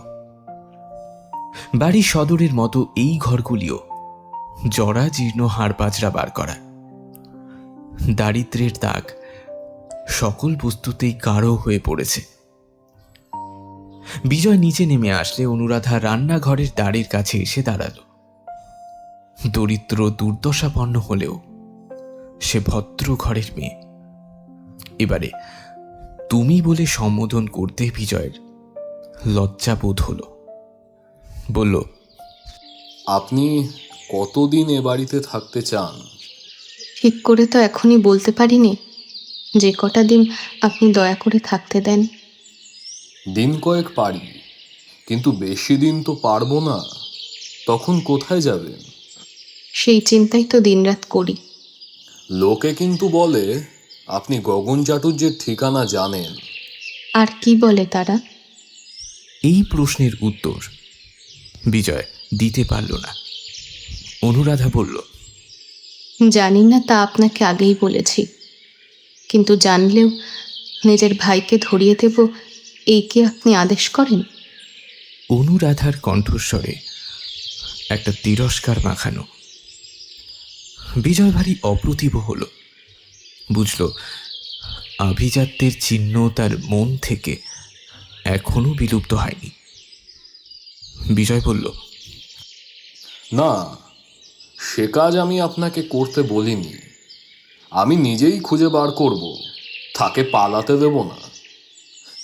বাড়ি সদরের মতো এই ঘরগুলিও জরা জীর্ণ হাড় পাঁচড়া বার করা। দারিদ্র্যের দাগ সকল বস্তুতেই গাঢ় হয়ে পড়েছে। বিজয় নিচে নেমে আসলে অনুরাধা রান্নাঘরের দ্বারের কাছে এসে দাঁড়াল। দরিদ্র দুর্দশাপন্ন হলেও সে ভদ্র ঘরের মেয়ে। এবারে তুমি বলে সম্বোধন করতে বিজয়ের লজ্জা বোধ হলো। বলল, আপনি কতদিন এ বাড়িতে থাকতে চান? ঠিক করে তো এখনই বলতে পারিনি, যে কটা দিন আপনি দয়া করে থাকতে দেন। দিন কয়েক পারি, কিন্তু বেশি দিন তো পারবো না। তখন কোথায় যাবেন? সেই চিন্তাই তো দিনরাত করি। লোকে কিন্তু বলে আপনি গগন চাটুর্যের ঠিকানা জানেন। আর কি বলে তারা? এই প্রশ্নের উত্তর বিজয় দিতে পারল না। অনুরাধা বলল, জানি না তা আপনাকে আগেই বলেছি, কিন্তু জানলেও নিজের ভাইকে ধরিয়ে দেব এই কি আপনি আদেশ করেন? অনুরাধার কণ্ঠস্বরে একটা তিরস্কার মাখানো। বিজয় ভারী অপ্রতিভ হল। বুঝল আভিজাত্যের চিহ্ন তার মন থেকে এখনো বিলুপ্ত হয়নি। বিজয় বলল, না, সে কাজ আমি আপনাকে করতে বলিনি। আমি নিজেই খুঁজে বার করব, তাকে পালাতে দেব না।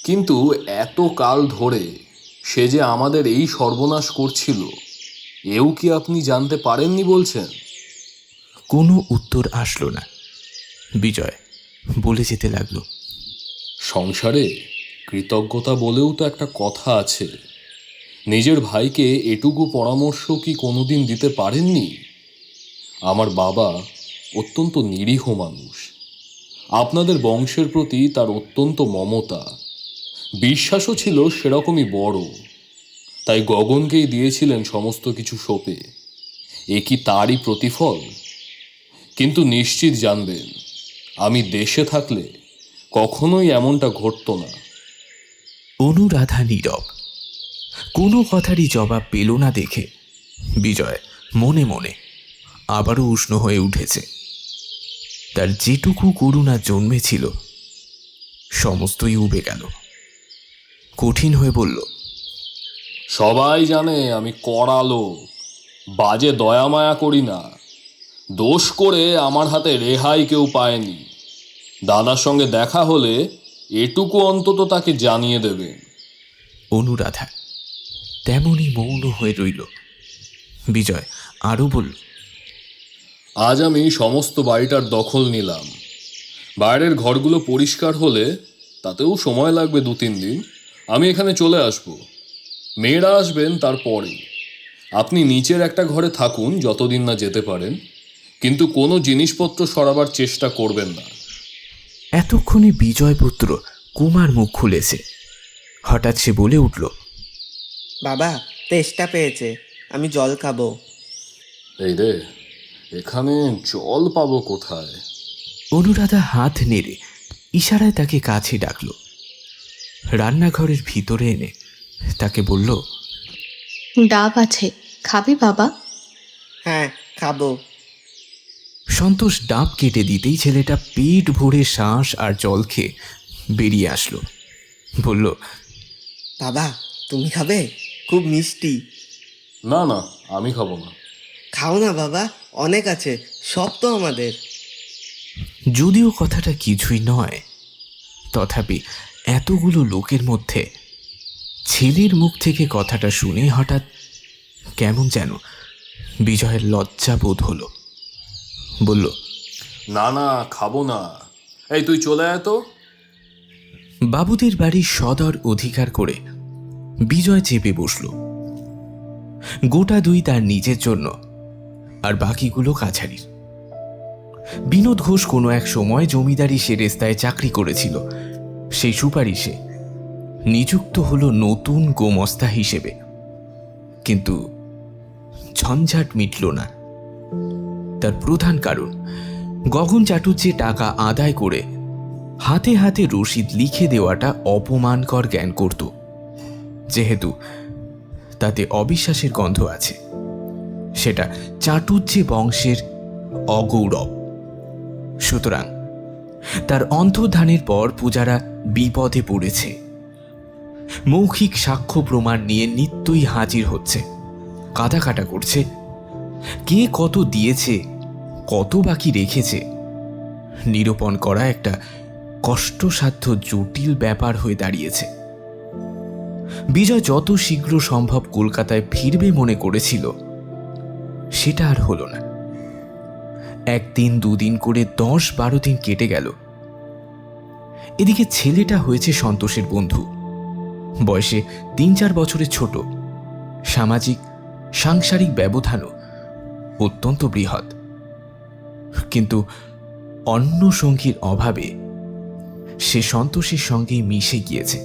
কিন্তু এত কাল ধরে সে যে আমাদের এই সর্বনাশ করছিল, এও কি আপনি জানতে পারেননি বলছেন? কোনো উত্তর আসলো না। বিজয় বলে যেতে লাগলো, সংসারে কৃতজ্ঞতা বলেও তো একটা কথা আছে। নিজের ভাইকে এটুকু পরামর্শ কি কোনোদিন দিতে পারেননি? আমার বাবা অত্যন্ত নিরীহ মানুষ। আপনাদের বংশের প্রতি তার অত্যন্ত মমতা, বিশ্বাসও ছিল সেরকমই বড়। তাই গগনকেই দিয়েছিলেন সমস্ত কিছু সঁপে। এ কি তারই প্রতিফল? কিন্তু নিশ্চিত জানবেন, আমি দেশে থাকলে কখনোই এমনটা ঘটত না। অনুরাধা নীরব। কোনো কথারই জবাব পেল না দেখে বিজয় মনে মনে আবারও উষ্ণ হয়ে উঠেছে। তার যেটুকু করুণা জন্মেছিল সমস্তই উবে গেল। কঠিন হয়ে বলল, সবাই জানে আমি কড়া লোক, বাজে দয়া মায়া করি না। দোষ করে আমার হাতে রেহাই কেউ পায়নি। দাদার সঙ্গে দেখা হলে এটুকু অন্তত তাকে জানিয়ে দেবেন। অনুরাধা তেমনই মৌন হয়ে রইল। বিজয় আরও বলল, আজ আমি সমস্ত বাড়িটার দখল নিলাম। বাইরের ঘরগুলো পরিষ্কার হলে, তাতেও সময় লাগবে 2-3 দিন, আমি এখানে চলে আসব। মেয়েরা আসবেন তারপরে। আপনি নিচের একটা ঘরে থাকুন যতদিন না যেতে পারেন, কিন্তু কোনো জিনিসপত্র সরাবার চেষ্টা করবেন না। এতক্ষণে বিজয়পুত্র কুমার মুখ খুলেছে। হঠাৎ সে বলে উঠল, বাবা তেষ্টা পেয়েছে, আমি জল খাবো। এই রে, এখানে জল পাবো কোথায়? অনুরাধা হাত নেড়ে ইশারায় তাকে কাছে ডাকল। রান্নাঘরের ভিতরে এনে তাকে বলল, ডাব আছে, খাবি বাবা? হ্যাঁ, খাবো। সন্তোষ ডাব কেটে দিতেই ছেলেটা পেট ভরে শ্বাস আর জল খেয়ে বেরিয়ে আসলো। বলল, বাবা, তুমি খাবে? খুব মিষ্টি। না না, আমি খাবো না। খাও না বাবা, অনেক আছে, সব তো আমাদের। যদিও কথাটা কিছুই নয়, তথাপি এতগুলো লোকের মধ্যে ছেলের মুখ থেকে কথাটা শুনে হঠাৎ কেমন যেন বিজয়ের লজ্জা বোধ হলো। বলল, না না, খাবো না। এই তুই চলে আয় তো। বাবুদের বাড়ির সদর অধিকার করে বিজয় চেপে বসল। গোটা দুই তার নিজের জন্য, আর বাকিগুলো কাছারির। বিনোদ ঘোষ কোনো এক সময় জমিদারি সেরেস্তায় চাকরি করেছিল। সেই সুপারিশে নিযুক্ত হলো নতুন গোমস্তা হিসেবে, কিন্তু ঝঞ্ঝাট মিটল না। তার প্রধান কারণ, গগন চাটুর্যে টাকা আদায় করে হাতে হাতে রসিদ লিখে দেওয়াটা অপমানকর জ্ঞান করত, যেহেতু তাতে অবিশ্বাসের গন্ধ আছে। সেটা চাটুর্যে বংশের অগৌরব। সুতরাং তার অন্তর্ধানের পর পূজারা বিপদে পড়েছে। মৌখিক সাক্ষ্য প্রমাণ নিয়ে নিত্যই হাজির হচ্ছে, কাটা করছে। কে কত দিয়েছে, কত বাকি রেখেছে, নিরূপণ করা একটা কষ্টসাধ্য জটিল ব্যাপার হয়ে দাঁড়িয়েছে। বিজয় যত শীঘ্র সম্ভব কলকাতায় ফিরবে মনে করেছিল, সেটা আর হলো না। একদিন দুদিন করে 10-12 দিন কেটে গেল। এদিকে ছেলেটা হয়েছে সন্তোষের বন্ধু, বয়সে 3-4 বছরের ছোট, সামাজিক সাংসারিক ব্যবধানও অত্যন্ত বৃহৎ। কিন্তু অন্য সঙ্গীর অভাবে সে সন্তোষের সঙ্গেই মিশে গিয়েছে।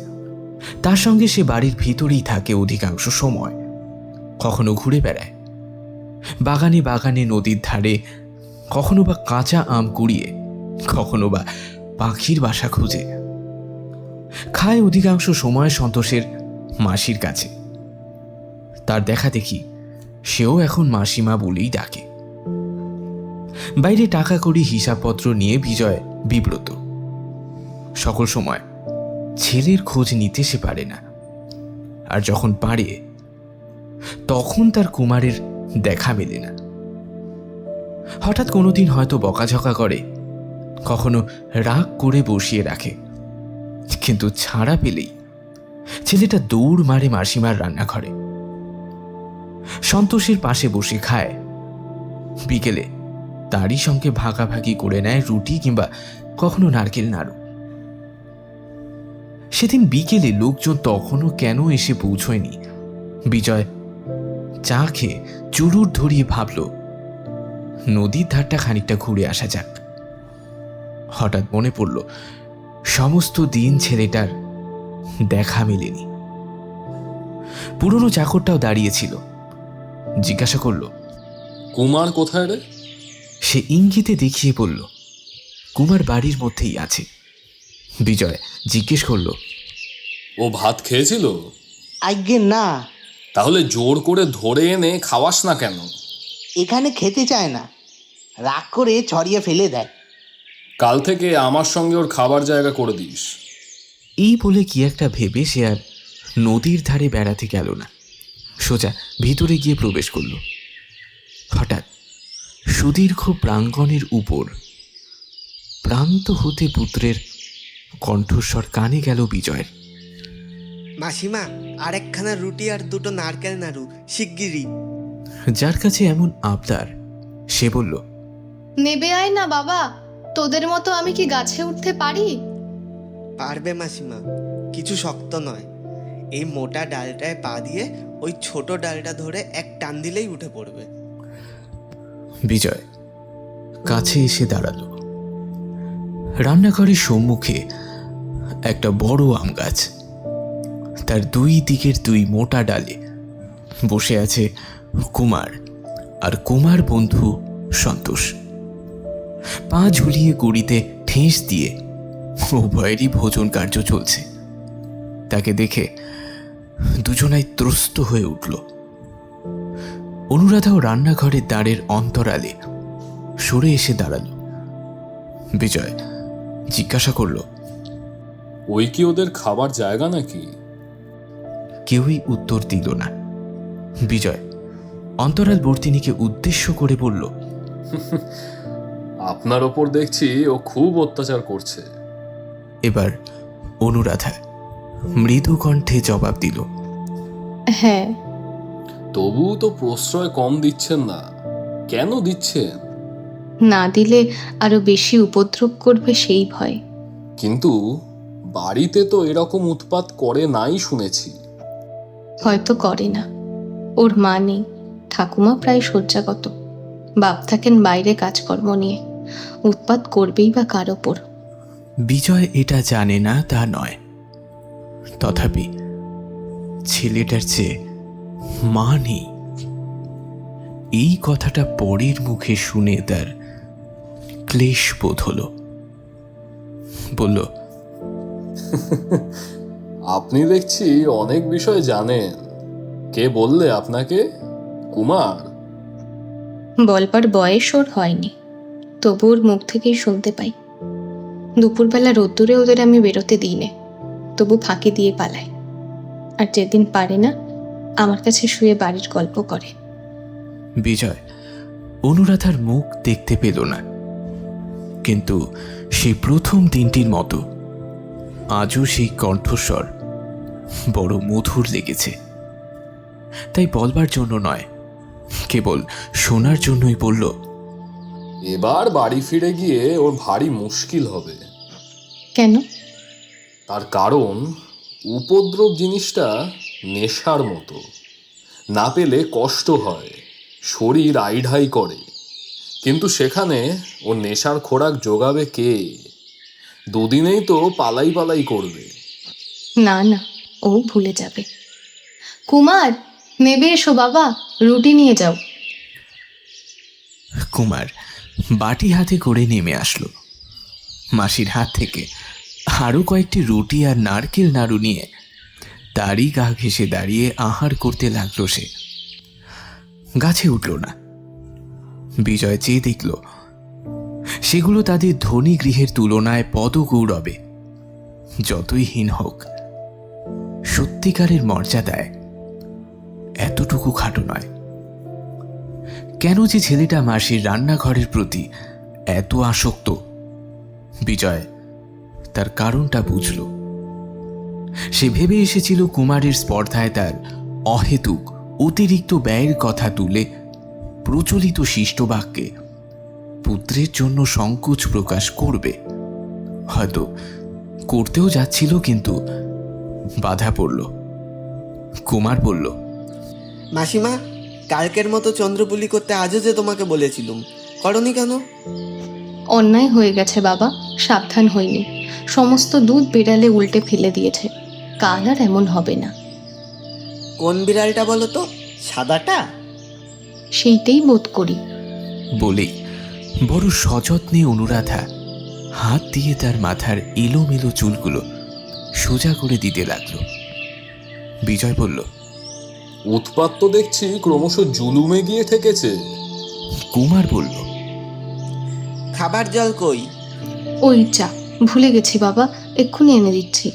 তার সঙ্গে সে বাড়ির ভিতরেই থাকে অধিকাংশ সময়। কখনো ঘুরে বেড়ায় বাগানে বাগানে, নদীর ধারে, কখনো বা কাঁচা আম কুড়িয়ে, কখনো বা পাখির বাসা খুঁজে। খায় অধিকাংশ সময় সন্তোষের মাসির কাছে। তার দেখা দেখি সেও এখন মাসিমা বলেই ডাকে। বাইরে টাকা কড়ি হিসাবপত্র নিয়ে বিজয় বিব্রত। সকল সময় ছেলের খোঁজ নিতে সে পারে না, আর যখন পারে তখন তার কুমারের দেখা মেলে না। হঠাৎ কোনোদিন হয়তো বকাঝকা করে, কখনো রাগ করে বসিয়ে রাখে, কিন্তু ছাড়া পেলেই ছেলেটা দৌড় মারে মাসিমার রান্নাঘরে। সন্তোষের পাশে বসে খায়। বিকেলে তারই সঙ্গে ভাগাভাগি করে নেয় রুটি কিংবা কখনো নারকেল নাড়ু। সেদিন বিকেলে লোকজন তখনও কেন এসে পৌঁছয়নি। বিজয় চা খেয়ে চুরুট ধরিয়ে ভাবল, নদীর ধারটা খানিকটা ঘুরে আসা যাক। হঠাৎ মনে পড়ল, সমস্ত দিন ছেলেটার দেখা মেলেনি। পুরনো চাকরটাও দাঁড়িয়েছিল। জিজ্ঞাসা করল, কুমার কোথায় রে? সে ইঙ্গিতে দেখিয়ে বলল, কুমার বাড়ির মধ্যেই আছে। বিজয় জিজ্ঞেস করল, ও ভাত খেয়েছিল? আজ্ঞে না, তাহলে জোর করে ধরে এনে খাওয়াস না কেন? এখানে খেতে চায় না, রাগ করে ছড়িয়ে ফেলে দেয়। কাল থেকে আমার সঙ্গে ওর খাবার জায়গা করে দিস। এই বলে কি একটা ভেবে সে আর নদীর ধারে বেড়াতে গেল না, সোজা ভিতরে গিয়ে প্রবেশ করল। হঠাৎ সুদীর্ঘ প্রাঙ্গণের উপর প্রান্ত হতে পুত্রের কণ্ঠস্বর কানে গেল বিজয়ের। মাসিমা, আরেকখানা রুটি আর 2টো নারকেল নাড়ু, শিগগিরই। যার কাছে এমন আবদার, সে বলল, নেবে আয় না বাবা, তোদের মতো আমি কি গাছে উঠতে পারি? পারবে মাসিমা, কিছু শক্ত নয়। এই মোটা ডালটায় পা দিয়ে ওই ছোট ডালটা ধরে এক টান দিলেই উঠে পড়বে। বিজয় কাছে এসে দাঁড়ালো। রান্নাঘরের সম্মুখে একটা বড় আম গাছ, তার দুই দিকের 2 মোটা ডালে বসে আছে কুমার আর কুমার বন্ধু সন্তোষ। পা ঝুলিয়ে গড়িতে ঠেস দিয়ে উভয়েরই ভোজন কার্য চলছে। তাকে দেখে দুজনাই ত্রস্ত হয়ে উঠল। অনুরাধাও রান্নাঘরের দ্বারের অন্তরালে সরে এসে দাঁড়াল। বিজয় জিজ্ঞাসা করল, ওই কি ওদের খাবার জায়গা নাকি? কেউই উত্তর দিল না। বিজয় অন্তরাল বর্তিনীকে উদ্দেশ্য করে বলল, আপনার ওপর দেখছি ও খুব অত্যাচার করছে। এবার অনুরাধা মৃদু কণ্ঠে জবাব দিল, হ্যাঁ, তবুও তো প্রশ্রয় কম দিচ্ছেন না, কেন দিচ্ছেন? না দিলে আরো বেশি উপদ্রব করবে সেই ভয়। কিন্তু বাড়িতে তো এরকম উৎপাত করে নাই শুনেছি। হয়তো করে না, ওর মা নেই, ঠাকুমা প্রায় শয্যাগত, বাপ থাকেন বাইরে কাজকর্ম নিয়ে, উৎপাত করবেই বা কার ওপর? বিজয় এটা জানে না তা নয়, তথাপি ছেলেটার চেয়ে মা নেই এই কথাটা পরের মুখে শুনে তার ক্লেশ বোধ হলো। বলল, আপনি দেখছি অনেক বিষয় জানেন। কে বললে আপনাকে? কুমার? বলবার বয়স ওর হয়নি, তবু ওর মুখ থেকেই শুনতে পাই। দুপুরবেলা রোদ্দুরে ওদের আমি বেরোতে দিই না, তবু ফাঁকি দিয়ে পালায়। আর যেদিন পারে না, আমার কাছে শুয়ে বাড়ির গল্প করে। বিজয় অনুরাধার মুখ দেখতে পেল না, কিন্তু সেই প্রথম দিনটির মতো আজও সেই কণ্ঠস্বর বড় মধুর লেগেছে। তাই বলবার জন্য নয়, কেবল শোনার জন্যই বলল, এবার বাড়ি ফিরে গিয়ে ওর ভারী মুশকিল হবে। কেন? তার কারণ উপদ্রব জিনিসটা নেশার মতো, না পেলে কষ্ট হয়, শরীর আইঢাই করে। কিন্তু সেখানে ও নেশার খোরাক জোগাবে কে? দুদিনেই তো পালাই পালাই করবে। না না, ও ভুলে যাবে। কুমার, নেবে এসো বাবা, রুটি নিয়ে যাও। কুমার বাটি হাতে করে নেমে আসলো। মাসির হাত থেকে আরো কয়েকটি রুটি আর নারকেল নাড়ু নিয়ে তারই গা ঘেঁষে দাঁড়িয়ে আহার করতে লাগলো। সে গাছে উঠল না। বিজয় চেয়ে দেখল সেগুলো তাদের ধনী গৃহের তুলনায় পদগৌরবে যতই হীন হোক, সত্যিকারের মর্যাদায় এতটুকু খাটো নয়। কেন যে ছেলেটা মাসির রান্নাঘরের প্রতি এত আসক্ত, বিজয় তার কারণটা বুঝল। সে ভেবে এসেছিল কুমারের স্পর্ধায় তার অহেতুক অতিরিক্ত ব্যয়ের কথা তুলে প্রচলিত শিষ্টবাক্যে পুত্রের জন্য সংকোচ প্রকাশ করবে। হয়তো করতেও যাচ্ছিল, কিন্তু বাধা পড়ল। কুমার বলল, মাসিমা, কালকের মতো চন্দ্রপুলি করতে আজও যে তোমাকে বলেছিলুম, করনি কেন? অন্যায় হয়ে গেছে বাবা, সাবধান হইনি। সমস্ত দুধ বিড়ালে উল্টে ফেলে দিয়েছে, কাল আর এমন হবে না। কোন বিড়ালটা বলো তো? সাদাটা? সেইটাই বোধ করি। বলেই বড় সযত্নে অনুরাধা হাত দিয়ে তার মাথার এলোমেলো চুলগুলো সোজা করে দিতে লাগলো। বিজয় বলল, উৎপাত তো দেখছি ক্রমশ জুলুমে গিয়ে ঠেকেছে। কুমার বলল, খাবার জল কই? ওই চা, ভুলে গেছি বাবা, এক্ষুনি এনে দিচ্ছি।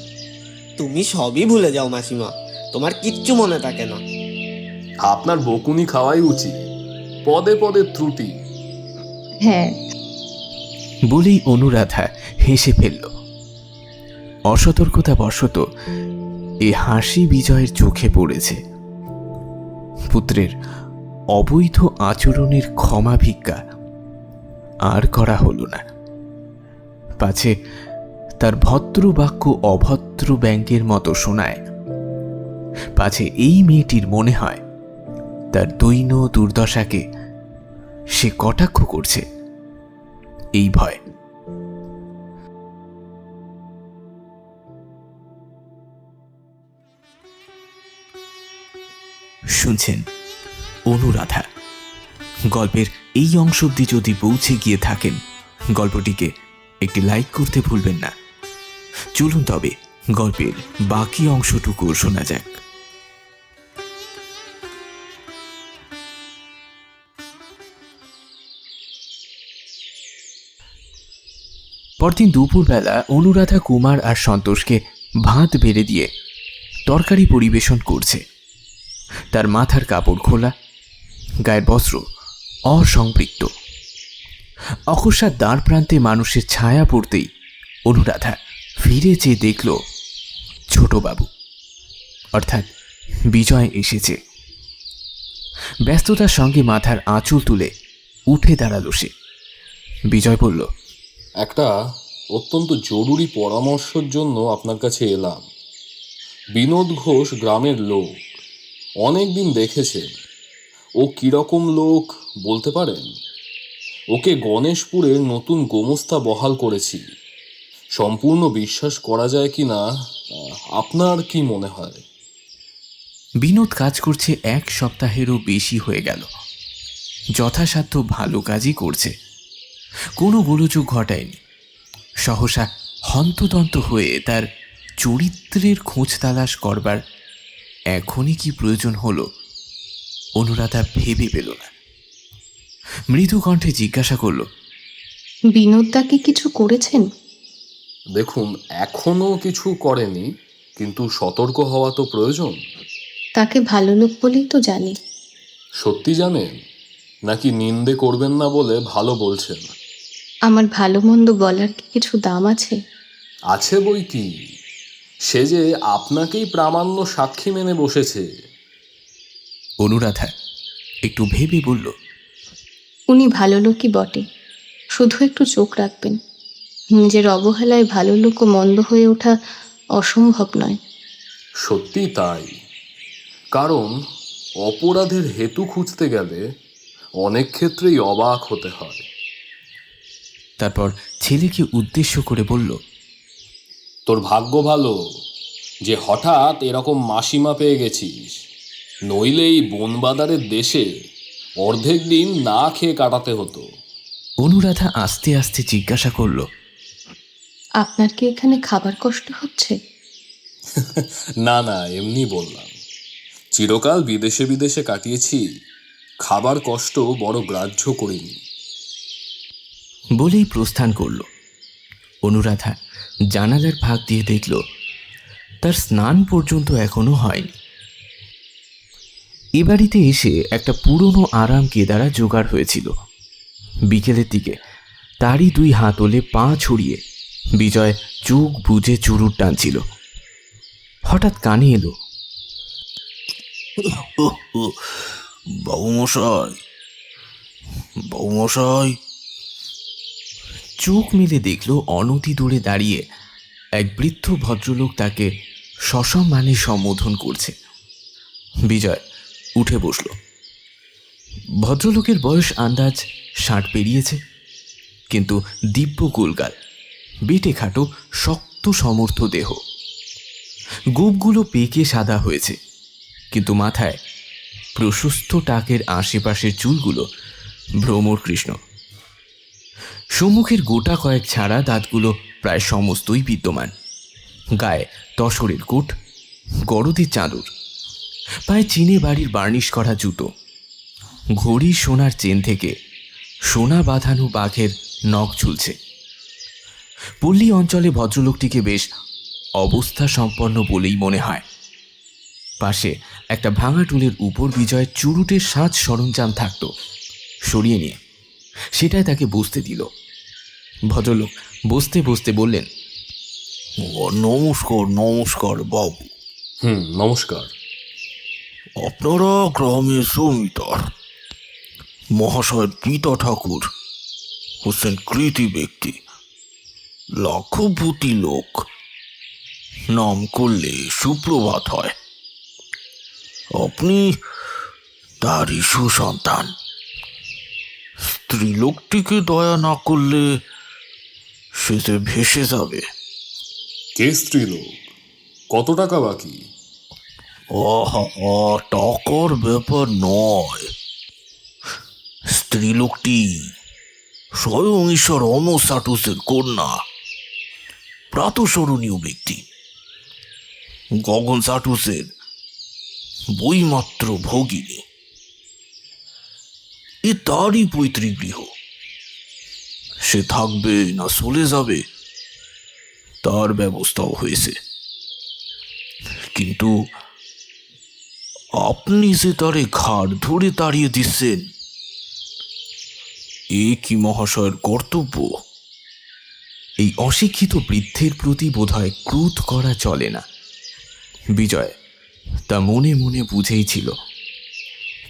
তুমি সবই ভুলে যাও মাসিমা, তোমার কিচ্ছু মনে থাকে না। আপনার বকুনি খাওয়াই উচিত, পদে পদে ত্রুটি। হ্যাঁ, বলেই অনুরাধা হেসে ফেলল। অসতর্কতা বশত এ হাসি বিজয়ের চোখে পড়েছে। পুত্রের অবৈধ আচরণের ক্ষমা ভিক্ষা আর করা হল না। পাছে তার ভদ্র বাক্য অভদ্র ব্যাংকের মতো শোনায়, পাছে এই মেয়েটির মনে হয় তার দৈন্য দুর্দশাকে সে কটাক্ষ করছে, এই ভয়। শুনছেন অনুরাধা। গল্পের এই অংশ অব্দি যদি পৌঁছে গিয়ে থাকেন, গল্পটিকে একটি লাইক করতে ভুলবেন না। চলুন তবে গল্পের বাকি অংশটুকু শোনা যাক। পরদিন দুপুরবেলা অনুরাধা কুমার আর সন্তোষকে ভাত বেড়ে দিয়ে তরকারি পরিবেশন করছে। তার মাথার কাপড় খোলা, গায়ের বস্ত্র অসংপৃক্ত। অকস্মাৎ দ্বার প্রান্তে মানুষের ছায়া পড়তেই অনুরাধা ফিরে চেয়ে দেখল ছোটবাবু অর্থাৎ বিজয় এসেছে। ব্যস্ততার সঙ্গে মাথার আঁচল তুলে উঠে দাঁড়ালো সে। বিজয় বলল, একটা অত্যন্ত জরুরি পরামর্শের জন্য আপনার কাছে এলাম। বিনোদ ঘোষ গ্রামের লোক, অনেক দিন দেখেছেন। ও কীরকম লোক বলতে পারেন? ওকে গণেশপুরের নতুন গোমস্তা বহাল করেছি। সম্পূর্ণ বিশ্বাস করা যায় কি না, আপনার কি মনে হয়? বিনোদ কাজ করছে 1 সপ্তাহেরও বেশি হয়ে গেল। যথাসাধ্য ভালো কাজই করছে, কোনো গোলযোগ ঘটায়নি। সহসা হন্তদন্ত হয়ে তার চরিত্রের খোঁজ তালাশ করবার এখনই কি প্রয়োজন হলো, অনুরাধা ভেবে পেল না। মৃদু কণ্ঠে জিজ্ঞাসা করল, বিনোদদা কি কিছু করেছেন? দেখুন, এখনো কিছু করেনি, কিন্তু সতর্ক হওয়া তো প্রয়োজন। তাকে ভালো লোক বলেই তো জানি। সত্যি জানেন নাকি নিন্দে করবেন না বলে ভালো বলছেন? আমার ভালো মন্দ বলার কি কিছু দাম আছে? আছে বই কি, সে যে আপনাকেই প্রামাণ্য সাক্ষী মেনে বসেছে। অনুরাধা একটু ভেবে বলল, উনি ভালো লোকই বটে, শুধু একটু চোখ রাখবেন। নিজের অবহেলায় ভালো লোক ও মন্দ হয়ে ওঠা অসম্ভব নয়। সত্যি তাই, কারণ অপরাধের হেতু খুঁজতে গেলে অনেক ক্ষেত্রেই অবাক হতে হয়। তারপর ছেলেকে উদ্দেশ্য করে বলল, তোর ভাগ্য ভালো যে হঠাৎ এরকম মাসিমা পেয়ে গেছিস, নইলে এই বনবাদারের দেশে অর্ধেক দিন না খেয়ে কাটাতে হতো। অনুরাধা আস্তে আস্তে জিজ্ঞাসা করল, আপনার কি এখানে খাবার কষ্ট হচ্ছে? না না, এমনি বললাম। চিরকাল বিদেশে বিদেশে কাটিয়েছি, খাবার কষ্ট বড় গ্রাহ্য করিনি। বলেই প্রস্থান করল। অনুরাধা জানালার ফাঁক দিয়ে দেখল তার স্নান পর্যন্ত এখনো হয়নি। এ বাড়িতে এসে একটা পুরনো আরাম কেদারা জোগাড় হয়েছিল। বিকেলের দিকে তারই 2 হাতলে পা ছড়িয়ে বিজয় চোখ বুজে চুরুট টানছিল। হঠাৎ কানে এলো, বাবুমশাই, বাবুমশাই। চোখ মেলে দেখল অনতি দূরে দাঁড়িয়ে এক বৃদ্ধ ভদ্রলোক তাকে সসম্মানে সম্বোধন করছে। বিজয় উঠে বসল। ভদ্রলোকের বয়স আন্দাজ 60 পেরিয়েছে, কিন্তু দিব্য গোলগাল, বেটে খাটো শক্ত সমর্থ দেহ। গোপগুলো পেকে সাদা হয়েছে, কিন্তু মাথায় প্রশস্ত টাকের আশেপাশের চুলগুলো ভ্রমর কৃষ্ণ। সম্মুখের গোটা কয়েক ছাড়া দাঁতগুলো প্রায় সমস্তই বিদ্যমান। গায়ে তসরের কোট, গরদের চাদর, পায়ে চিনে বাড়ির বার্নিশ করা জুতো, ঘড়ি সোনার চেন থেকে সোনা বাঁধানো বাঘের নখ ঝুলছে। পল্লী অঞ্চলে ভদ্রলোকটিকে বেশ অবস্থা সম্পন্ন বলেই মনে হয়। পাশে একটা ভাঙা টুলের উপর বিজয়ের চুরুটের সাজ সরঞ্জাম থাকত, সরিয়ে নিয়ে সেটাই তাকে বসতে দিল। ভদ্রলোক বসতে বসতে বললেন, নমস্কার নমস্কার বাবু। নমস্কার। আপনারা গ্রামের জমিদার মহাশয়ের পিতা ঠাকুর হোসেন কৃতি ব্যক্তি, লাখপতি লোক, নাম করলে সুপ্রভাত হয়। আপনি তারই সুসন্তান। স্ত্রীলোকটিকে দয়া না করলে সে যে ভেসে যাবে। কে স্ত্রীলোক? কত টাকা বাকি? টাকার ব্যাপার নয়, স্ত্রীলোকটি স্বয়ং ঈশ্বর অমোসাটুসের কন্যা, প্রাতঃস্মরণীয় ব্যক্তি, গগন সাটুসের বইমাত্র ভগিনী। এ তারই পৈতৃক গৃহ। সে থাকবে না চলে যাবে তার ব্যবস্থাও হয়েছে, কিন্তু আপনি যে তারে ঘাড় ধরে তাড়িয়ে দিচ্ছেন, এ কি মহাশয়ের কর্তব্য? এই অশিক্ষিত বৃদ্ধের প্রতি বোধহয় ক্রোধ করা চলে না। বিজয় তা মনে মনে বুঝেই ছিল,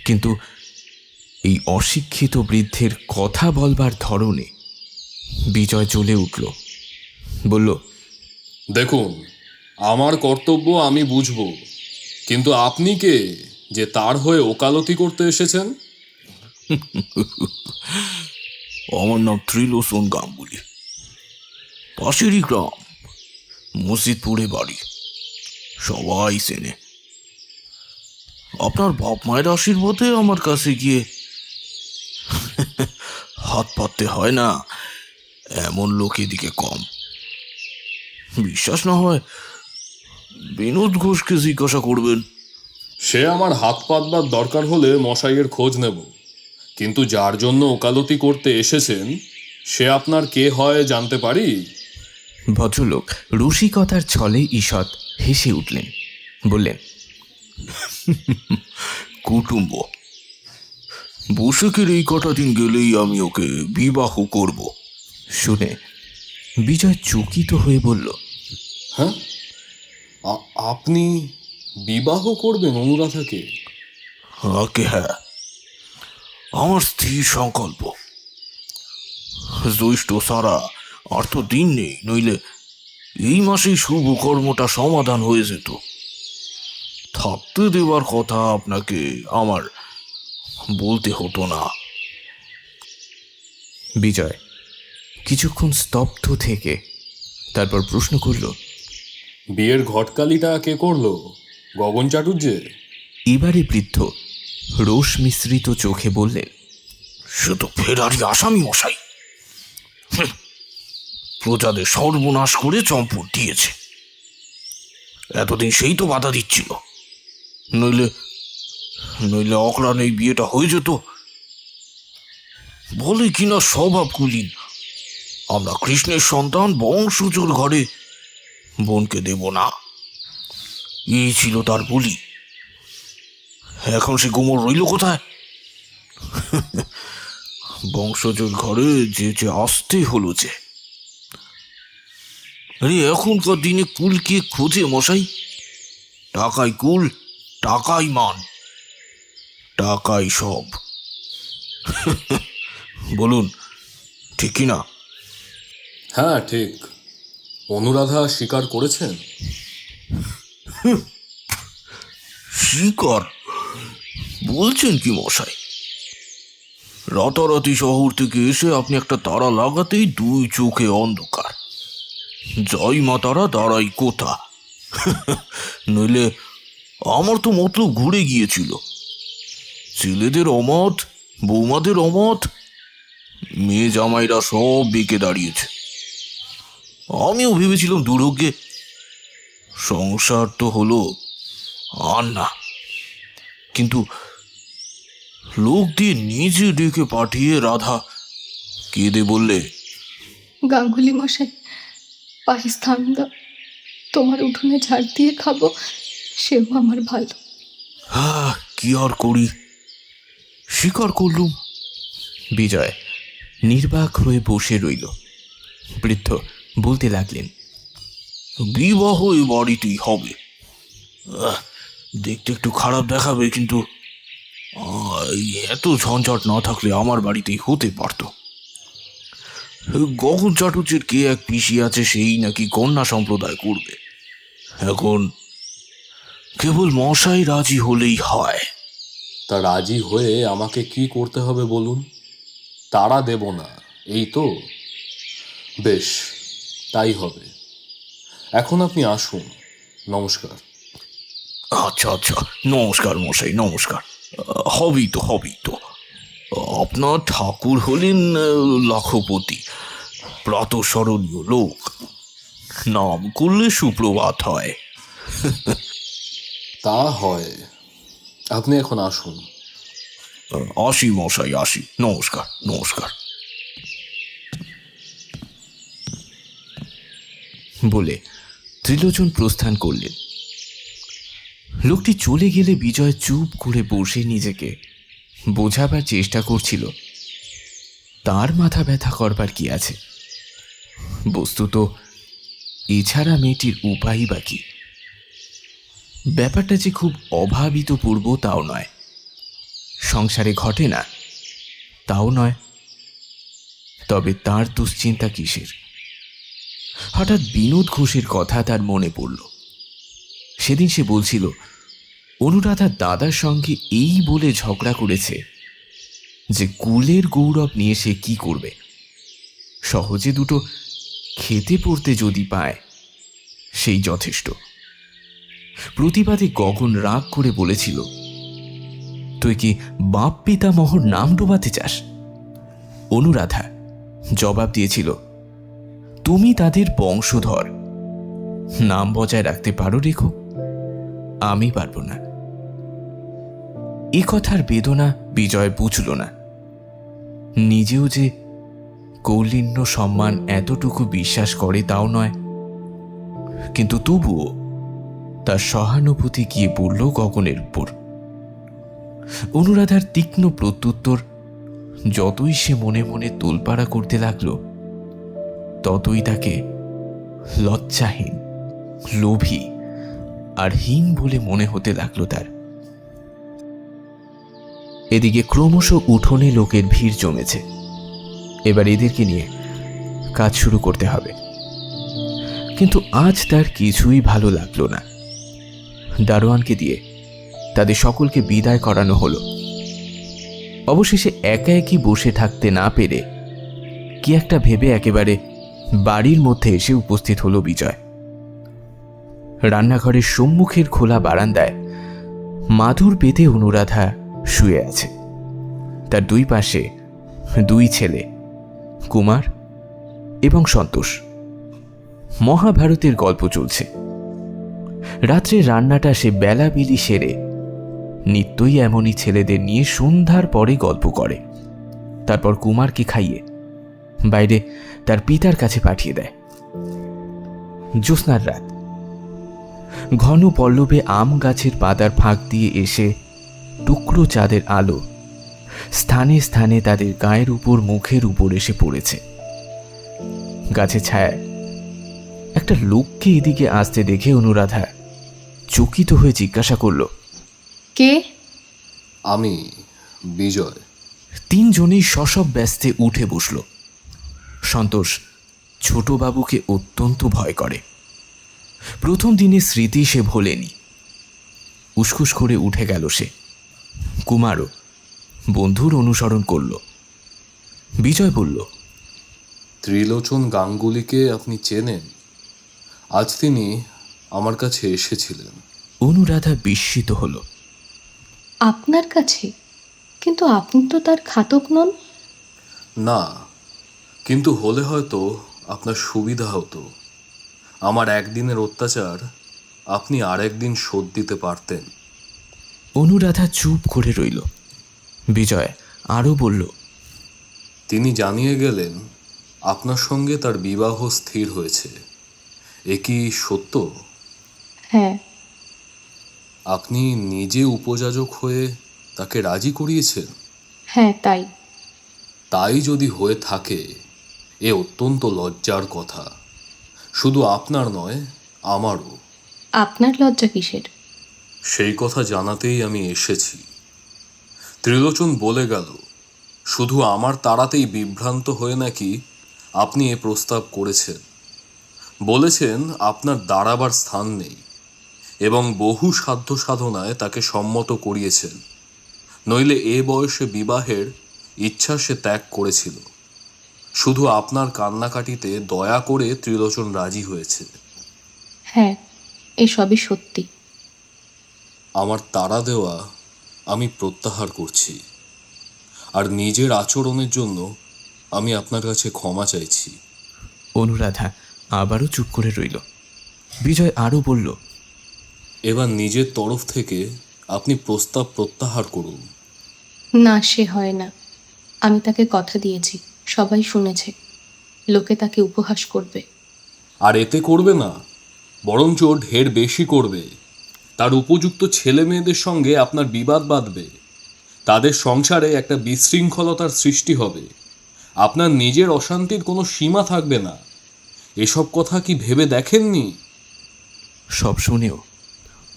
কিন্তু এই অশিক্ষিত বৃদ্ধের কথা বলবার ধরনে বিজয় জ্বলে উঠল। বলল, দেখুন, আমার কর্তব্য আমি বুঝব, কিন্তু আপনি কে যে তার হয়ে ওকালতি করতে এসেছেন? আমার নাম ত্রিলোচন গাঙ্গুলি, পাশেরই গ্রাম, মসজিদপুরে বাড়ি, সবাই চেনে। আপনার বাপ মায়ের আশীর্বাদে আমার কাছে গিয়ে হাত পাততে হয় না, এমন লোক এদিকে কম। বিশ্বাস না হয় বিনোদ ঘোষকে জিজ্ঞাসা করবেন। সে আমার হাত পাতবার দরকার হলে মশাইয়ের খোঁজ নেব, কিন্তু যার জন্য ওকালতি করতে এসেছেন সে আপনার কে হয় জানতে পারি? ভদ্রলোক রসিকতার ছলে ঈষৎ হেসে উঠলেন, বললেন, কুটুম্ব। বসেকের এই কটা দিন গেলেই আমি ওকে বিবাহ করব। শুনে বিজয় চকিত হয়ে বলল, হ্যাঁ, আপনি বিবাহ করবেন অনুরাধাকে? আগে হ্যাঁ, আমার স্থির সংকল্প। জ্যৈষ্ঠ সারা আর তো দিন নেই, নইলে এই মাসেই শুভ কর্মটা সমাধান হয়ে যেত। থাকতে দেওয়ার কথা আপনাকে আমার বলতে হতো না। বিজয় কিছুক্ষণ স্তব্ধ থেকে তারপর প্রশ্ন করল, বিয়ের ঘটকালিটা কে করলো? গগন চাটুর্যে? এবারে বৃদ্ধ রোষ মিশ্রিত চোখে বললেন, সে তো ফেরারি আসামি মশাই। প্রজাদের সর্বনাশ করে চম্পট দিয়েছে। এতদিন সেই তো বাধা দিচ্ছিল, নইলে নইলে অকরান এই বিয়েটা হয়ে যেত। বলে কিনা স্বভাব কুলীন, আমরা কৃষ্ণের সন্তান, বংশজোর ঘরে বোনকে দেব না, এই ছিল তার বলি। এখন সে গোমর রইল কোথায়? বংশজোর ঘরে যে যে আসতে হলো যে। আরে এখনকার দিনে কুল কে খোঁজে মশাই? টাকাই কুল, টাকাই মান, টাকাই সব। বলুন ঠিক কিনা? হ্যাঁ ঠিক। অনুরাধা স্বীকার করেছেন? শিকার বলছেন কি মশাই? রাতারাতি শহর থেকে এসে আপনি একটা তারা লাগাতেই দুই চোখে অন্ধকার। জয় মা তারা, দাঁড়াই কোথা। নইলে আমার তো মতলব ঘুরে গিয়েছিল। ছেলেদের অমত, বৌমাদের অমত, মেয়ে জামাইরা সব বেঁকে দাঁড়িয়েছে। আমিও ভেবেছিলাম দুর্ভাগ্যে সংসার তো হলো, আর না। কিন্তু লোক দিয়ে নিজে ডেকে পাঠিয়ে রাধা কেঁদে বললে, গাঙ্গুলি মশাই, পায়ে স্থান দাও, তোমার উঠোনে ঝাড় দিয়ে খাবো, সেও আমার ভালো। হ্যাঁ, কি আর করি, স্বীকার করলুম। বিজয় নির্বাক হয়ে বসে রইল। বৃদ্ধ বলতে লাগলেন, বিবাহ এ বাড়িতেই হবে। দেখতে একটু খারাপ দেখাবে, কিন্তু এত ঝঞ্ঝট না থাকলে আমার বাড়িতেই হতে পারত। গগন চাটুর্যের কে এক পিসি আছে, সেই নাকি কন্যা সম্প্রদায় করবে। এখন কেবল মশাই রাজি হলেই হয়। তা রাজি হয়ে আমাকে কি করতে হবে বলুন? তাড়া দেব না, এই তো? বেশ, তাই হবে। এখন আপনি আসুন। নমস্কার। আচ্ছা আচ্ছা, নমস্কার মশাই, নমস্কার। হবেই তো, হবেই তো। আপনার ঠাকুর হলেন লখপতি, প্রাতঃস্মরণীয় লোক। নাম করলে সুপ্রভাত হয়। তা হয়। আপনি এখন আসুন। আসি মশাই, আসি। নমস্কার, নমস্কার। বলে ত্রিলোচন প্রস্থান করলেন। লোকটি চলে গেলে বিজয় চুপ করে বসে নিজেকে বোঝাবার চেষ্টা করছিল তার মাথা ব্যথা করবার কি আছে। বস্তুত এছাড়া মেয়েটির উপায়ই বা কি? ব্যাপারটা যে খুব অভাবিতপূর্ব তাও নয়, সংসারে ঘটে না তাও নয়। তবে তার দুশ্চিন্তা কিসের? হঠাৎ বিনোদ ঘোষের কথা তার মনে পড়ল। সেদিন সে বলছিল অনুরাধার দাদার সঙ্গে এই বলে ঝগড়া করেছে যে কুলের গৌরব নিয়ে সে কি করবে, সহজে দুটো খেতে পড়তে যদি পায় সেই যথেষ্ট। প্রতিবাদে গগন রাগ করে বলেছিল, তুই কি বাপ পিতামহর নাম ডোবাতে চাস? অনুরাধা জবাব দিয়েছিল, তুমি তাদের বংশধর, নাম বজায় রাখতে পারো রেখো, আমি পারবো না। এ কথার বেদনা বিজয় বুঝল না। নিজেও যে কৌলিন্য সম্মান এতটুকু বিশ্বাস করে তাও নয়, কিন্তু তবুও তার সহানুভূতি গিয়ে পড়ল গগনের উপর। অনুরাধার তীক্ষ্ণ প্রত্যুত্তর যতই সে মনে মনে তোলপাড়া করতে লাগলো, ততই তাকে লজ্জাহীন, লোভী আর হীন বলে মনে হতে লাগলো তার। এদিকে ক্রমশ উঠোনে লোকের ভিড় জমেছে। এবার এদেরকে নিয়ে কাজ শুরু করতে হবে। কিন্তু আজ তার কিছুই ভালো লাগলো না। দারোয়ানকে দিয়ে তাদের সকলকে বিদায় করানো হলো। অবশেষে একা একই বসে থাকতে না পেরে কি একটা ভেবে একেবারে বাড়ির মধ্যে এসে উপস্থিত হলো বিজয়। রান্নাঘরের সম্মুখের খোলা বারান্দায় মাদুর পেতে অনুরাধা শুয়ে আছে। তার দুই পাশে দুই ছেলে, কুমার এবং সন্তোষ। মহাভারতের গল্প চলছে। রাত্রে রান্নাটা সে বেলাবেলি সেরে নিত্যই এমনই ছেলেদের নিয়ে সন্ধ্যার পরে গল্প করে। তারপর কুমারকে খাইয়ে বাইরে তার পিতার কাছে পাঠিয়ে দেয়। জ্যোৎস্নার রাত, ঘন পল্লবে আম গাছের পাতার ফাঁক দিয়ে এসে টুকরো চাঁদের আলো স্থানে স্থানে তাদের গায়ের উপর, মুখের উপর এসে পড়েছে। গাছের ছায়ায় একটা লোককে এদিকে আসতে দেখে অনুরাধা চকিত হয়ে জিজ্ঞাসা করল, কে? আমি বিজয়। তিনজনেই সসব ব্যস্তে উঠে বসল। সন্তোষ ছোটবাবুকে অত্যন্ত ভয় করে। প্রথম দিনের স্মৃতি সে ভোলেনি। উসখুস করে উঠে গেল সে। কুমারও বন্ধুর অনুসরণ করল। বিজয় বলল, ত্রিলোচন গাঙ্গুলিকে আপনি চেনেন? আজ তিনি আমার কাছে এসেছিলেন। অনুরাধা বিস্মিত হল। আপনার কাছে? কিন্তু আপনি তো তার ঘাতক নন। না, কিন্তু হলে হয়তো আপনার সুবিধা হতো। আমার একদিনের অত্যাচার আপনি আরেকদিন শোধ দিতে পারতেন। অনুরাধা চুপ করে রইল। বিজয় আরও বলল, তিনি জানিয়ে গেলেন আপনার সঙ্গে তার বিবাহ স্থির হয়েছে। এ কি সত্য? হ্যাঁ। আপনি নিজে উপযাজক হয়ে তাকে রাজি করিয়েছেন? হ্যাঁ, তাই। তাই যদি হয়ে থাকে এ অত্যন্ত লজ্জার কথা। শুধু আপনার নয়, আমারও। আপনার লজ্জা কিসের? সেই কথা জানাতেই আমি এসেছি। ত্রিলোচন বলে গেল শুধু আমার তাড়াতেই বিভ্রান্ত হয়ে নাকি আপনি এ প্রস্তাব করেছেন। বলেছেন আপনার দাঁড়াবার স্থান নেই এবং বহু সাধ্য সাধনায় তাকে সম্মত করিয়েছেন। নইলে এ বয়সে বিবাহের ইচ্ছা সে ত্যাগ করেছিল। শুধু আপনার কান্নাকাটিতে দয়া করে ত্রিলোচন রাজি হয়েছে। হ্যাঁ, এসবই সত্যি। আমার তাড়া দেওয়া আমি প্রত্যাহার করছি, আর নিজের আচরণের জন্য আমি আপনার কাছে ক্ষমা চাইছি। অনুরাধা আবারও চুপ করে রইল। বিজয় আরও বলল, এবার নিজের তরফ থেকে আপনি প্রস্তাব প্রত্যাহার করুন। না, সে হয় না। আমি তাকে কথা দিয়েছি, সবাই শুনেছে। লোকে তাকে উপহাস করবে। আর এতে করবে না, বরঞ্চ ঢের বেশি করবে। তার উপযুক্ত ছেলে মেয়েদের সঙ্গে আপনার বিবাদ বাঁধবে, তাদের সংসারে একটা বিশৃঙ্খলতার সৃষ্টি হবে, আপনার নিজের অশান্তির কোনো সীমা থাকবে না। এসব কথা কি ভেবে দেখেননি? সব শুনেও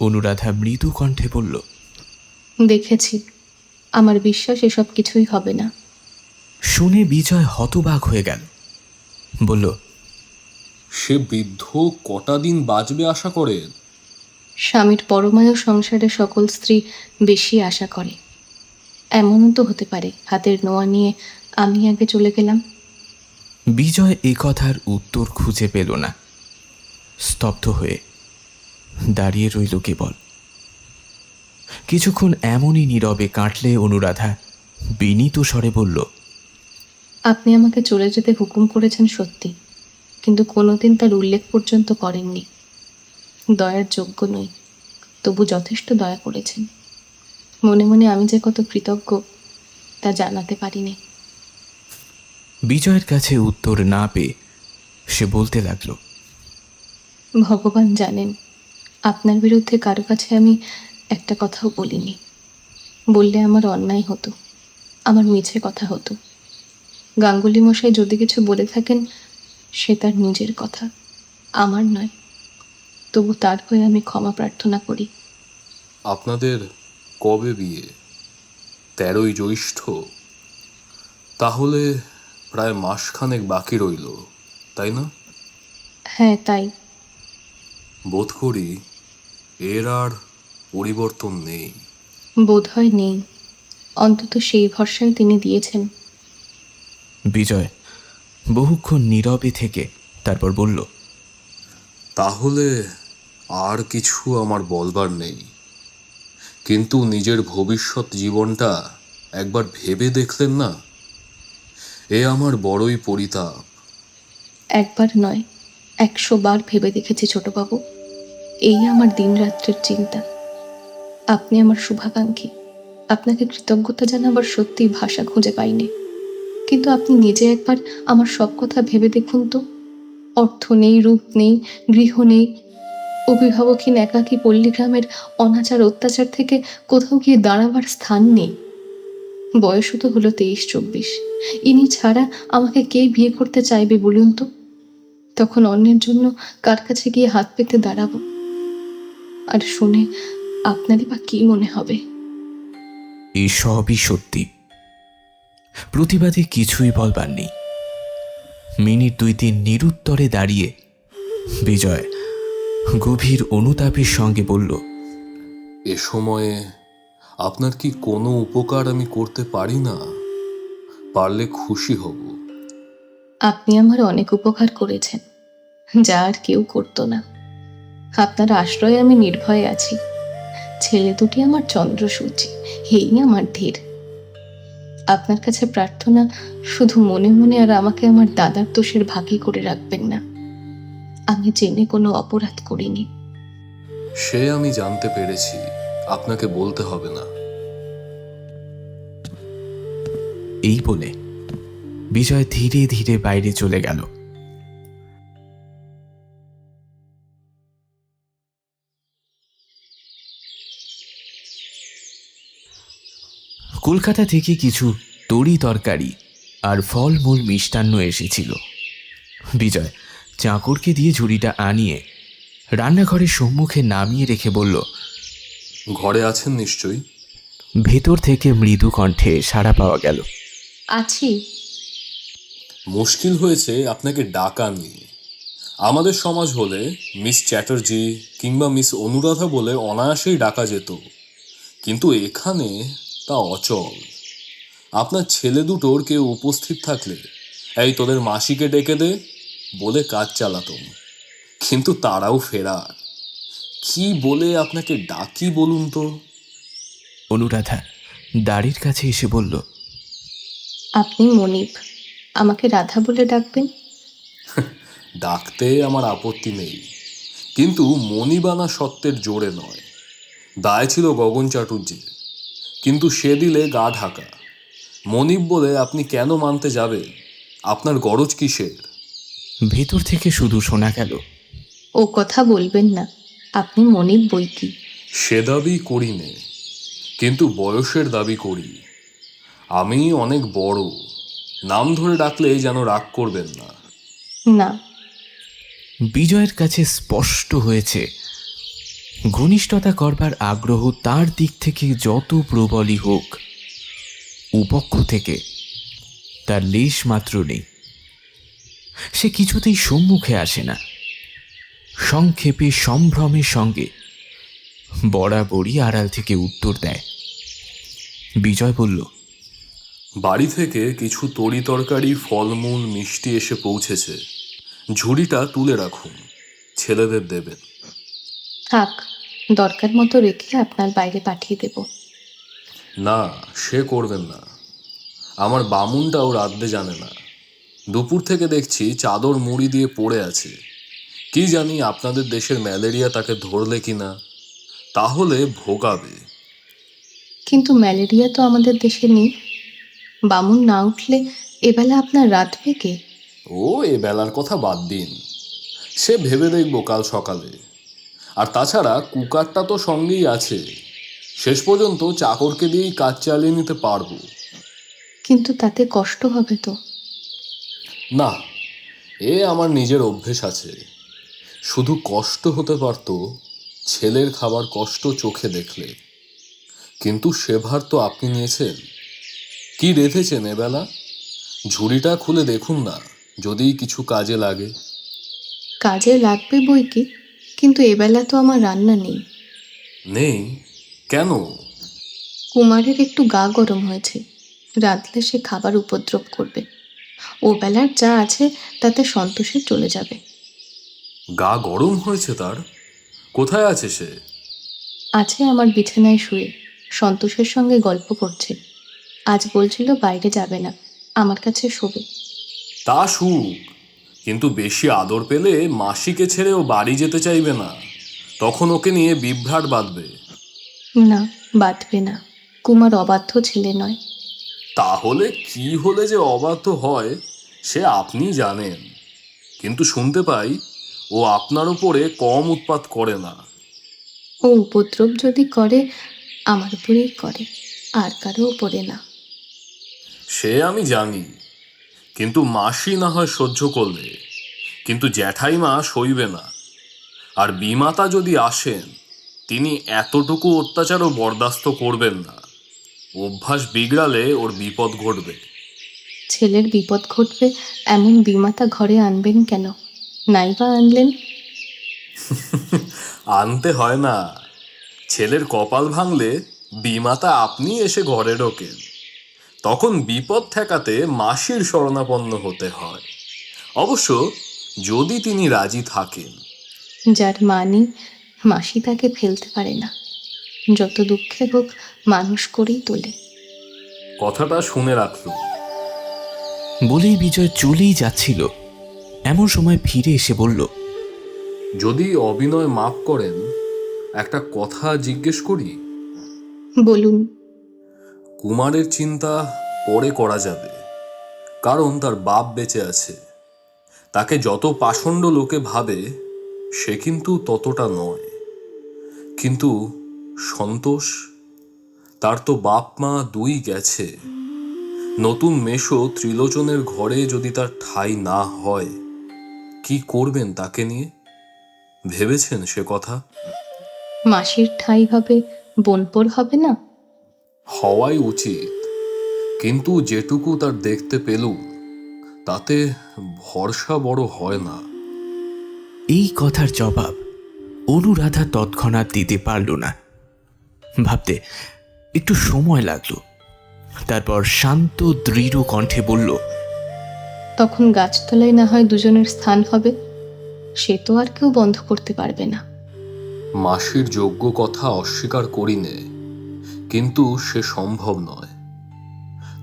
অনুরাধা মৃদু কণ্ঠে বলল, দেখেছি। আমার বিশ্বাস এসব কিছুই হবে না। শুনে বিজয় হতবাক হয়ে গেল। বলল, সে বৃদ্ধ কটা দিন বাঁচবে আশা করেন? স্বামীর পরমায়ু সংসারে সকল স্ত্রী বেশি আশা করে। এমনও তো হতে পারে হাতের নোয়া নিয়ে আমি আগে চলে গেলাম। বিজয় এ কথার উত্তর খুঁজে পেল না। স্তব্ধ হয়ে দাঁড়িয়ে রইল কেবল। কিছুক্ষণ এমনই নীরবে কাটলে অনুরাধা বিনীত স্বরে বলল, আপনি আমাকে চলে যেতে হুকুম করেছেন সত্যি, কিন্তু কোনোদিন তার উল্লেখ পর্যন্ত করেননি। দয়ার যোগ্য নই, তবু যথেষ্ট দয়া করেছেন। মনে মনে আমি যে কত কৃতজ্ঞ তা জানাতে পারিনি। বিজয়ের কাছে উত্তর না পেয়ে সে বলতে লাগলো, ভগবান জানেন, আপনার বিরুদ্ধে কারো কাছে আমি একটা কথাও বলিনি। বললে আমার অন্যায় হতো, আমার মিছে কথা হতো। গাঙ্গুলি মশাই যদি কিছু বলে থাকেন, সে তার নিজের কথা, আমার নয়। তবু তার হয়ে আমি ক্ষমা প্রার্থনা করি। আপনাদের কবে বিয়ে? 13ই জ্যৈষ্ঠ। তাহলে প্রায় মাসখানেক বাকি রইল, তাই না? হ্যাঁ, তাই। বোধ করি এর আর পরিবর্তন নেই। বোধহয় নেই, অন্তত সেই ভরসায় তিনি দিয়েছেন। বিজয় বহুক্ষণ নীরবে থেকে তারপর বলল, তাহলে আর কিছু আমার বলবার নেই, কিন্তু নিজের ভবিষ্যৎ জীবনটা একবার ভেবে দেখলেন না? এ আমার বড়ই পরিতাপ। একবার নয়, 100 বার ভেবে দেখেছি ছোটবাবু। এই আমার দিনরাত্রের চিন্তা। আপনি আমার শুভাকাঙ্ক্ষী, আপনাকে কৃতজ্ঞতা জানাবার সত্যি ভাষা খুঁজে পাইনি। কিন্তু আপনি নিজে একবার আমার সব কথা ভেবে দেখুন তো। অর্থ নেই, রূপ নেই, গৃহ নেই, অভিভাবকহীন একাকী পল্লীগ্রামের অনাচার অত্যাচার থেকে কোথাও গিয়ে দাঁড়াবার স্থান নেই। বয়সও তো হলো 23-24। ইনি ছাড়া আমাকে কে বিয়ে করতে চাইবে বলুন তো? তখন অন্যের জন্য কার কাছে গিয়ে হাত পেতে দাঁড়াবো? আর শুনে আপনারই বা কি মনে হবে? এই সবই সত্যি। প্রতিবাদে কিছুই বলবার নেই। মিনিট 2-3 নিরুত্তরে দাঁড়িয়ে বিজয় গভীর অনুতাপের সঙ্গে বলল, এ সময়ে আপনার কি কোনো উপকার আমি করতে পারি না? পারলে খুশি হব। আপনি আমার অনেক উপকার করেছেন, যা আর কেউ করতো না। আপনার আশ্রয়ে আমি নির্ভয়ে আছি। ছেলে দুটি আমার চন্দ্রসূর্যি, এই আমার ধীর। আপনার কাছে প্রার্থনা, শুধু মনে মনে আর আমাকে আমার দাদার দোষের ভাগী করে রাখবেন না। আমি জেনে কোনো অপরাধ করিনি। সে আমি জানতে পেরেছি, আপনাকে বলতে হবে না। এই বলে বিজয় ধীরে ধীরে বাইরে চলে গেল। কলকাতা থেকে কিছু তরি তরকারি আর ফলমূল মিষ্টান্ন এসেছিল। বিজয় চাকরকে দিয়ে ঝুড়িটা আনিয়ে রান্নাঘরের সম্মুখে নামিয়ে রেখে বলল, ঘরে আছেন নিশ্চয়ই? ভেতর থেকে মৃদু কণ্ঠে সাড়া পাওয়া গেল, আছি। মুশকিল হয়েছে আপনাকে ডাকা নিয়ে। আমাদের সমাজ হলে মিস চ্যাটার্জি কিংবা মিস অনুরাধা বলে অনায়াসেই ডাকা যেত, কিন্তু এখানে তা অচল। আপনার ছেলে দুটোর কেউ উপস্থিত থাকলে, এই তোদের মাসিকে ডেকে দে বলে কাজ চালাতাম, কিন্তু তারাও ফেরার। কি বলে আপনাকে ডাকি বলুন তো? অনুরাধা দাড়ির কাছে এসে বলল, আপনি মনিব, আমাকে রাধা বলে ডাকবেন। ডাকতে আমার আপত্তি নেই, কিন্তু মণিবানা সত্ত্বের জোরে নয়। দায় ছিল গগন চাটুর্যের, কিন্তু সে দিলে গা ঢাকা। মনিব বলে আপনি কেন মানতে যাবেন? আপনার গরজ কিসের? ভেতর থেকে শুধু শোনা গেল, ও কথা বলবেন না, আপনি মনিব বই কি। সে দাবি করি নে, কিন্তু বয়সের দাবি করি। আমি অনেক বড়, নাম ধরে ডাকলে যেন রাগ করবেন না। না, বিজয়ের কাছে স্পষ্ট হয়েছে ঘনিষ্ঠতা করবার আগ্রহ তার দিক থেকে যত প্রবলই হোক, উপক্ষ থেকে তার লেশ মাত্র নেই। সে কিছুতেই সম্মুখে আসে না, সংক্ষেপে সম্ভ্রমের সঙ্গে বরাবরই আড়াল থেকে উত্তর দেয়। বিজয় বলল, বাড়ি থেকে কিছু তরি তরকারি, ফলমূল, মিষ্টি এসে পৌঁছেছে। ঝুড়িটা তুলে রাখুন, ছেলেদের দেবেন। থাক, দরকার মতো রেখে আপনার বাইরে পাঠিয়ে দেব। না, সে করবেন না। আমার বামুনটাও রাঁধতে জানে না। দুপুর থেকে দেখছি চাদর মুড়ি দিয়ে পড়ে আছে। কি জানি আপনাদের দেশের ম্যালেরিয়া তাকে ধরলে কিনা, তাহলে ভোগাবে। কিন্তু ম্যালেরিয়া তো আমাদের দেশে নেই। বামুন না উঠলে এবেলা আপনার রাঁধবে কে? ও এ বেলার কথা বাদ দিন, সে ভেবে দেখব কাল সকালে। আর তাছাড়া কুকারটা তো সঙ্গেই আছে, শেষ পর্যন্ত চাকরকে দিয়েই কাজ চালিয়ে নিতে পারবো। কিন্তু তাতে কষ্ট হবে তো। না, এ আমার নিজের অভ্যেস আছে। শুধু কষ্ট হতে পারত ছেলের খাবার কষ্ট চোখে দেখলে, কিন্তু সে ভার তো আপনি নিয়েছেন। কি রেঁধেছেন এবেলা? ঝুড়িটা খুলে দেখুন না, যদি কিছু কাজে লাগে। কাজে লাগবে বই কি, কিন্তু এবেলা তো আমার রান্না নেই। নেই কেন? কুমারের একটু গা গরম হয়েছে, রাঁধলে সে খাবার উপদ্রব করবে। ও বেলার যা আছে তাতে সন্তোষে চলে যাবে। গা গরম হয়েছে তার? কোথায় আছে সে? আছে আমার বিছানায় শুয়ে, সন্তোষের সঙ্গে গল্প করছে। আজ বলছিল বাইরে যাবে না, আমার কাছে শোবে। তা সুখ, কিন্তু বেশি আদর পেলে মাসিকে ছেড়ে ও বাড়ি যেতে চাইবে না, তখন ওকে নিয়ে বিভ্রাট বাঁধবে। না, বাঁধবে না। কুমার অবাধ্য ছেলে নয়। তাহলে কি হলে যে অবাধ্য হয় সে আপনি জানেন, কিন্তু শুনতে পাই ও আপনার উপরে কম উৎপাত করে না। ও উপদ্রব যদি করে আমার উপরেই করে, আর কারো উপরে না। সে আমি জানি, কিন্তু মাসি না হয় সহ্য করলে, কিন্তু জ্যাঠাইমা সইবে না। আর বিমাতা যদি আসেন, তিনি এতটুকু অত্যাচারও বরদাস্ত করবেন না। অভ্যাস বিগড়ালে ওর বিপদ ঘটবে। ছেলের বিপদ ঘটবে এমন বিমাতা ঘরে আনবেন কেন? নাইবা আনলেন। আনতে হয় না, ছেলের কপাল ভাঙলে বিমাতা আপনি এসে ঘরে ঢোকেন। তখন বিপদ ঠেকাতে মাসির শরণাপন্ন হতে হয়, অবশ্য যদি তিনি রাজি থাকেন। যার মানি মাসি তাকে ফেলতে পারে না, যত দুঃখে হোক মানুষ করেই তোলে। কথাটা শুনে রাখলুম। বলেই বিজয় চলেই যাচ্ছিল, এমন সময় ফিরে এসে বলল, যদি অভিনয় মাফ করেন, একটা কথা জিজ্ঞেস করি। বলুন। কুমারের চিন্তা পরে করা যাবে, কারণ তার বাপ বেঁচে আছে। তাকে যত পাষণ্ড লোকে ভাবে সে কিন্তু ততটা নয়। কিন্তু সন্তোষ, তার তো বাপ মা দুই গেছে। নতুন মেশো ত্রিলোচনের ঘরে যদি তার ঠাঁই না হয়, কি করবেন তাকে নিয়ে? ভেবেছেন সে কথা? মাসির ঠাঁই হবে, বোনপোর হবে না? হওয়াই উচিত, কিন্তু যেটুকু তার দেখতে পেলুম তাতে ভরসা বড় হয় না। এই কথার জবাব অনুরাধা তৎক্ষণাৎ দিতে পারল না। ভাবতে একটু সময় লাগলো। তারপর শান্ত দৃঢ় কণ্ঠে বলল, তখন গাছতলায় না হয় দুজনের স্থান হবে, সে তো আর কেউ বন্ধ করতে পারবে না। মাসির যোগ্য কথা অস্বীকার করি নে, কিন্তু সে সম্ভব নয়।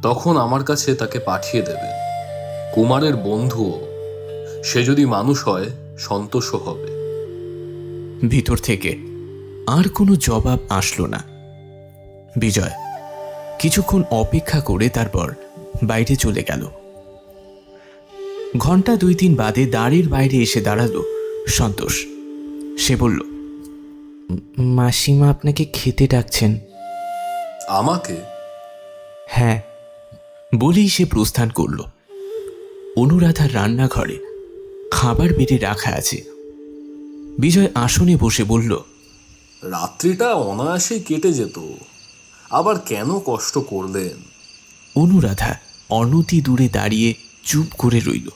তখন আমার কাছে তাকে পাঠিয়ে দেবে। কুমারের বন্ধুও, সে যদি মানুষ হয় সন্তোষও হবে। ভিতর থেকে আর কোনো জবাব আসলো না। বিজয় কিছুক্ষণ অপেক্ষা করে তারপর বাইরে চলে গেল। ঘন্টা 2-3 বাদে দাঁড়ির বাইরে এসে দাঁড়ালো সন্তোষ। সে বলল, মাসিমা আপনাকে খেতে ডাকছেন। আমাকে? হ্যাঁ, বলেই সে প্রস্থান করল। অনুরাধার রান্নাঘরে খাবার বেড়ে রাখা আছে। বিজয় আসনে বসে বলল, রাত্রিটা অনায়াসেই কেটে যেত, আবার কেন কষ্ট করলেন? অনুরাধা অনতি দূরে দাঁড়িয়ে চুপ করে রইল।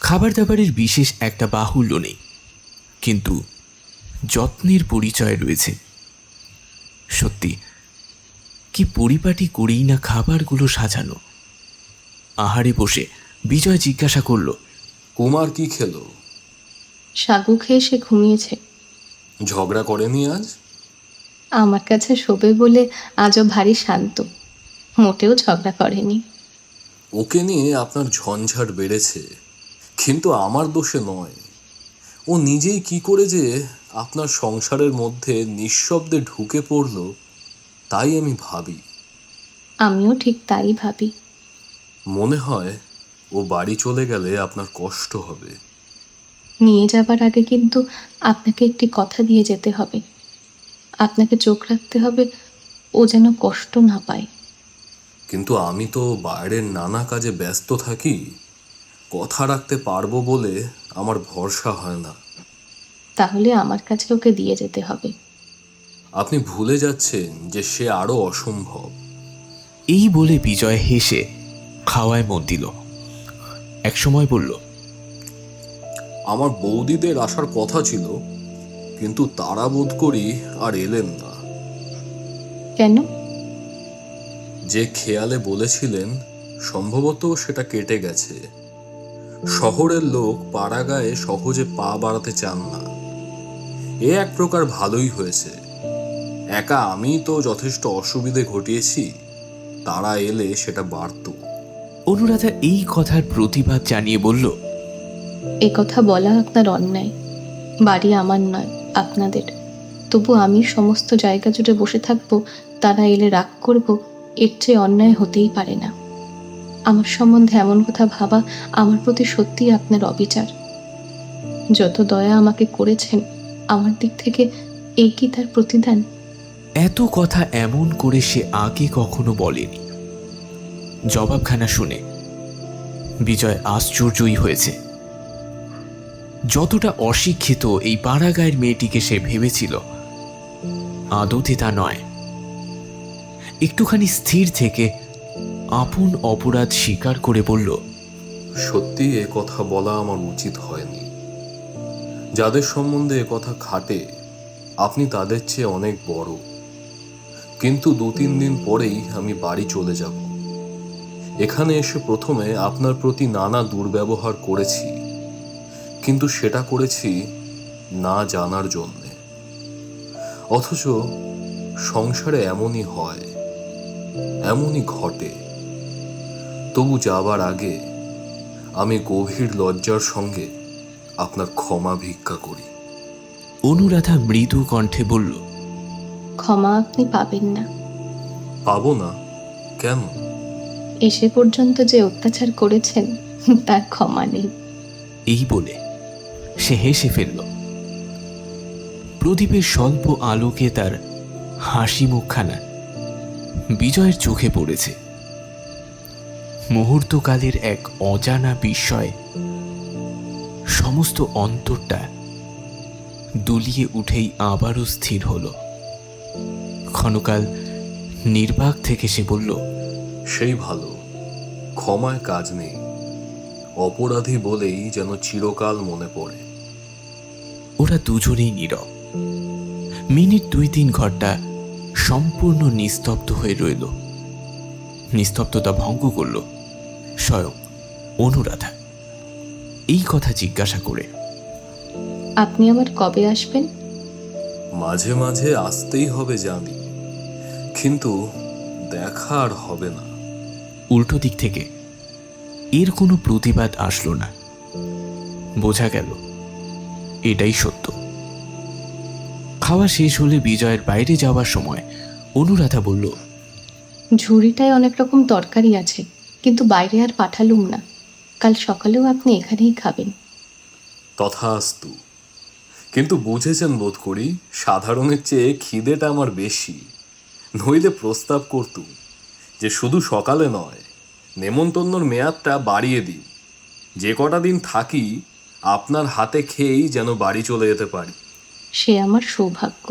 খাবার দাবারের বিশেষ একটা বাহুল্য নেই, কিন্তু যত্নের পরিচয় রয়েছে। সত্যি কি পরিপাটি করেই না খাবারগুলো সাজানো। আহারে বসে বিজয় জিজ্ঞাসা করল, কুমার কি খেলো? সাগু খেয়ে সে ঘুমিয়েছে। ঝগড়া করেনি আজ? আমার কাছে শোবে বলে আজও ভারী শান্ত, মোটেও ঝগড়া করেনি। ওকে নিয়ে আপনার ঝঞ্ঝাট বেড়েছে, কিন্তু আমার দোষে নয়। ও নিজেই কি করে যে আপনার সংসারের মধ্যে নিঃশব্দে ঢুকে পড়ল, তাই আমি ভাবি। আমিও ঠিক তাই ভাবি। মনে হয় ও বাড়ি চলে গেলে আপনার কষ্ট হবে। নিয়ে যাবার আগে কিন্তু আপনাকে একটি কথা দিয়ে যেতে হবে। আপনাকে চোখ রাখতে হবে ও যেন কষ্ট না পায়। কিন্তু আমি তো বাইরের নানা কাজে ব্যস্ত থাকি, কথা রাখতে পারবো বলে আমার ভরসা হয় না। তাহলে আমার কাছে ওকে দিয়ে যেতে হবে। আপনি ভুলে যাচ্ছেন যে সে আরো অসম্ভব। এই বলে বিজয় হেসে খাওয়ায় মন দিল। একসময় বলল, আমার বৌদিদের আসার কথা ছিল, কিন্তু তারা বোধ করি আর এলেন না। কেন? যে খেয়ালে বলেছিলেন সম্ভবত সেটা কেটে গেছে। শহরের লোক পাড়াগায়ে সহজে পা বাড়াতে চান না। এ এক প্রকার ভালোই হয়েছে। একা আমি তো যথেষ্ট অসুবিধে ঘটিয়েছি, তারা এলে সেটা বাড়ত। অনুরাধা এই কথার প্রতিবাদ জানিয়ে বলল, এ কথা বলা আপনার অন্যায়। বাড়ি আমার নয়, আপনাদের। তবু আমি সমস্ত জায়গা জুড়ে বসে থাকবো, তারা এলে রাগ করব, এর চেয়ে অন্যায় হতেই পারে না। আমার সম্বন্ধে এমন কথা ভাবা আমার প্রতি সত্যিই আপনার অবিচার। যত দয়া আমাকে করেছেন, আমার দিক থেকে এই কি তার প্রতিদান? এত কথা এমন করে সে আগে কখনো বলেনি। জবাবখানা শুনে বিজয় আশ্চর্যই হয়েছে। যতটা অশিক্ষিত এই পাড়াগাঁয়ের মেয়েটিকে সে ভেবেছিল, আদতে তা নয়। একটুখানি স্থির থেকে আপন অপরাধ স্বীকার করে বলল, সত্যি এ কথা বলা আমার উচিত হয়নি। যাদের সম্বন্ধে এ কথা খাটে আপনি তাদের চেয়ে অনেক বড়। কিন্তু 2-3 দিন পরেই আমি বাড়ি চলে যাব। এখানে এসে প্রথমে আপনার প্রতি নানা দুর্ব্যবহার করেছি, কিন্তু সেটা করেছি না জানার জন্যে। অথচ সংসারে এমনই হয়, এমনই ঘটে। তবু যাবার আগে আমি গভীর লজ্জার সঙ্গে আপনার ক্ষমা ভিক্ষা করি। অনুরাধা মৃদু কণ্ঠে বলল, ক্ষমা আপনি পাবেন না। পাবো না কেন? এসে পর্যন্ত যে অত্যাচার করেছেন তার ক্ষমা নেই। এই বলে সে হেসে ফেলল। প্রদীপের স্বল্প আলোকে তার হাসি মুখখানা বিজয়ের চোখে পড়েছে। মুহূর্তকালের এক অজানা বিস্ময় সমস্ত অন্তরটা দুলিয়ে উঠেই আবারও স্থির হল। ক্ষণকাল নির্বাক থেকে সে বলল, সেই ভালো, ক্ষমায় কাজ নেই। অপরাধী বলেই যেন চিরকাল মনে পড়ে। ওরা দুজনেই নীরব। মিনিট 2-3 ঘন্টা সম্পূর্ণ নিস্তব্ধ হয়ে রইল। নিস্তব্ধতা ভঙ্গ করল স্বয়ং অনুরাধা এই কথা জিজ্ঞাসা করে, আপনি আবার কবে আসবেন? মাঝে মাঝে আসতেই হবে জানি, কিন্তু দেখা আর হবে না। উল্টো দিক থেকে এর কোনো প্রতিবাদ আসলো না। বোঝা গেল এটাই সত্য। খাওয়া শেষ হলে বিজয়ের বাইরে যাওয়ার সময় অনুরাধা বলল, ঝুড়িটায় অনেক রকম তরকারি আছে, কিন্তু বাইরে আর পাঠালুম না। কাল সকালেও আপনি এখানেই খাবেন। তথাস্তু। কিন্তু বুঝেছেন বোধ করি, সাধারণের চেয়ে খিদেটা আমার বেশি। নইলে প্রস্তাব করতুম যে শুধু সকালে নয়, নেমন্তন্নর মেয়াদটা বাড়িয়ে দিন। যে কটা দিন থাকি আপনার হাতে খেয়েই যেন বাড়ি চলে যেতে পারি। সে আমার সৌভাগ্য।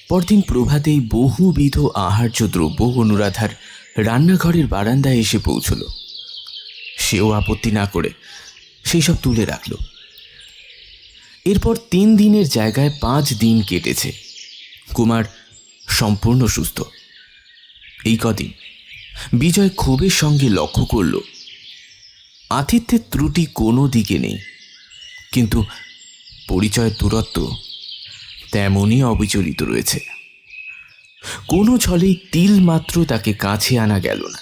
পরদিন প্রভাতেই বহুবিধ আহার্য দ্রব্য অনুরাধার রান্নাঘরের বারান্দায় এসে পৌঁছল। সেও আপত্তি না করে সেই সব তুলে রাখল। এরপর 3 দিনের জায়গায় 5 দিন কেটেছে। কুমার সম্পূর্ণ সুস্থ। এই কদিন বিজয় ক্ষোভের সঙ্গে লক্ষ্য করল আতিথ্যের ত্রুটি কোনো দিকে নেই, কিন্তু পরিচয়ের দূরত্ব তেমনই অবিচলিত রয়েছে। কোনো ছলেই তিল মাত্র তাকে কাছে আনা গেল না।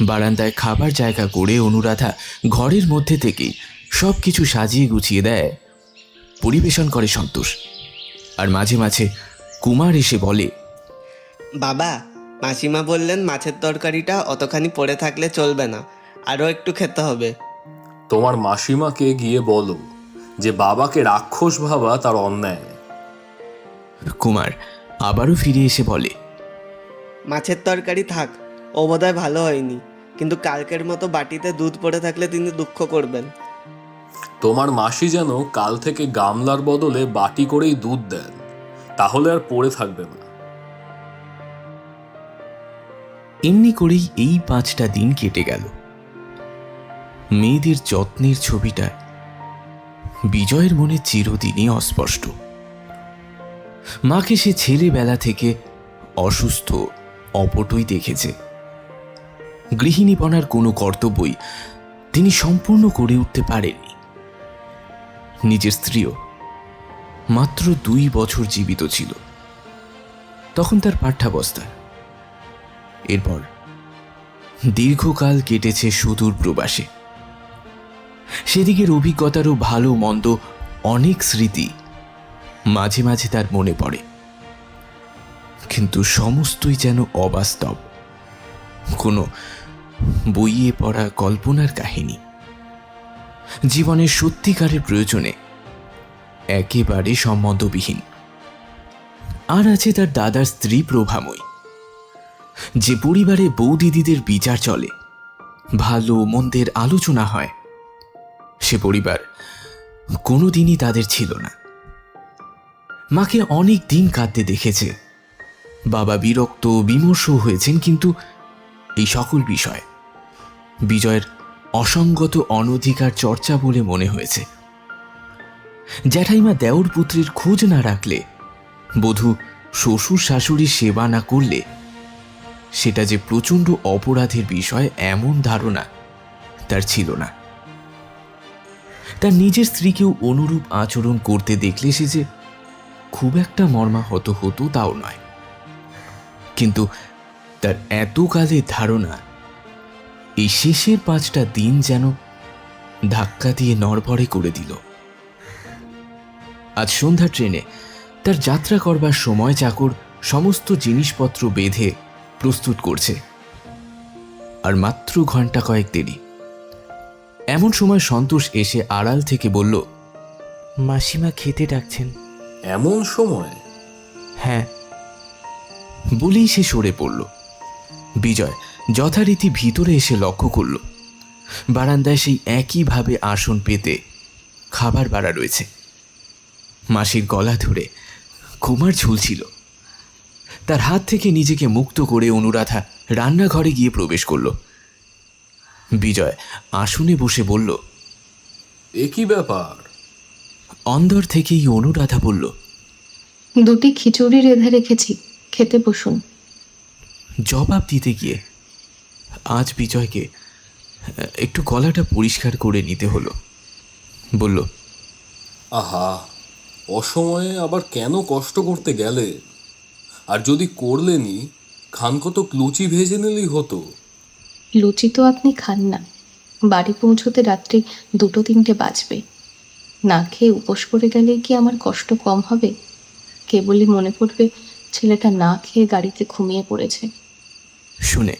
বারান্দায় খাবার জায়গা করে অনুরাধা ঘরের মধ্যে থেকেই সব কিছু সাজিয়ে গুছিয়ে দেয়, পরিবেশন করে সন্তোষ। আর মাঝে মাঝে কুমার এসে বলে, বাবা, মাসিমা বললেন মাছের তরকারিটা অতখানি পড়ে থাকলে চলবে না, আরও একটু খেতে হবে। তোমার মাসিমাকে গিয়ে বলো যে বাবাকে রাক্ষস ভাবা তার অন্যায়। কুমার আবারও ফিরে এসে বলে, মাছের তরকারি থাক, ও বোধহয় ভালো হয়নি, কিন্তু কালকের মতো বাটিতে দুধ পড়ে থাকলে তিনি দুঃখ করবেন। তোমার মাসি যেন কাল থেকে গামলার বদলে বাটি করেই দুধ দেন, তাহলে আর পড়ে থাকবে না। এমনি করেই এই 5টা দিন কেটে গেল। মেয়েদের যত্নের ছবিটা বিজয়ের মনে চিরদিনই অস্পষ্ট। মাকে সে ছেলেবেলা থেকে অসুস্থ, অপটই দেখেছে। গৃহিণীপনার কোনো কর্তব্যই তিনি সম্পূর্ণ করে উঠতে পারেননি। নিজের স্ত্রীও মাত্র 2 বছর জীবিত ছিল, তখন তার পাঠ্যাবস্থা। এরপর দীর্ঘকাল কেটেছে সুদূর প্রবাসে। সেদিকের অভিজ্ঞতারও ভালো মন্দ অনেক স্মৃতি মাঝে মাঝে তার মনে পড়ে, কিন্তু সমস্তই যেন অবাস্তব, কোনো বইয়ে পড়া কল্পনার কাহিনী। জীবনের সত্যিকারের প্রয়োজনে একেবারে সম্বন্ধবিহীন। আর আছে তার দাদার স্ত্রী প্রভাময়ী। যে পরিবারে বউ দিদিদের বিচার চলে, ভালো মন্দের আলোচনা হয়, সে পরিবার কোনোদিনই তাদের ছিল না। মাকে অনেক দিন কাঁদতে দেখেছে, বাবা বিরক্ত বিমর্ষ হয়েছেন, কিন্তু এই সকল বিষয় বিজয়ের অসঙ্গত অনধিকার চর্চা বলে মনে হয়েছে। জ্যাঠাইমা দেওর পুত্রের খোঁজ না রাখলে, বধূ শ্বশুর শাশুড়ির সেবা না করলে সেটা যে প্রচণ্ড অপরাধের বিষয় এমন ধারণা তার ছিল না। তার নিজের স্ত্রীকেও অনুরূপ আচরণ করতে দেখলে সে যে খুব একটা মর্মাহত হতো তাও নয়, কিন্তু তার এতকালের ধারণা এই শেষের 5টা দিন যেন ধাক্কা দিয়ে নড়বড়ে করে দিল। আজ সন্ধ্যা ট্রেনে তার যাত্রা করবার সময় চাকর সমস্ত জিনিসপত্র বেঁধে প্রস্তুত করছে, আর মাত্র ঘন্টা কয়েক দেরি। এমন সময় সন্তোষ এসে আড়াল থেকে বলল, মাসিমা খেতে ডাকছেন। এমন সময়? হ্যাঁ, বলেই সে সরে পড়ল। বিজয় যথারীতি ভিতরে এসে লক্ষ্য করল বারান্দায় সেই একইভাবে আসন পেতে খাবার বাড়া রয়েছে। মাসির গলা ধরে কুমার ঝুলছিল। তার হাত থেকে নিজেকে মুক্ত করে অনুরাধা রান্নাঘরে গিয়ে প্রবেশ করল। বিজয় আসনে বসে বলল, এ কি ব্যাপার? অন্দর থেকেই অনুরাধা বলল, 2টি খিচুড়ি রেঁধে রেখেছি, খেতে বসুন। জবাব দিতে গিয়ে আজ বিজয়কে একটু গলাটা পরিষ্কার করে নিতে হলো। বলল, আহা, অসময়ে আবার কেন কষ্ট করতে গেলে? আর যদি করলেনি, খানকতক লুচি ভেজে নিলেই হতো। লুচি তো আপনি খান না। বাড়ি পৌঁছতে রাত্রি 2-3টে বাজবে। না খেয়ে উপোস করে গেলে কি আমার কষ্ট কম হবে? কেবলই মনে পড়বে ছেলেটা না খেয়ে গাড়িতে ঘুমিয়ে পড়েছে। শুনে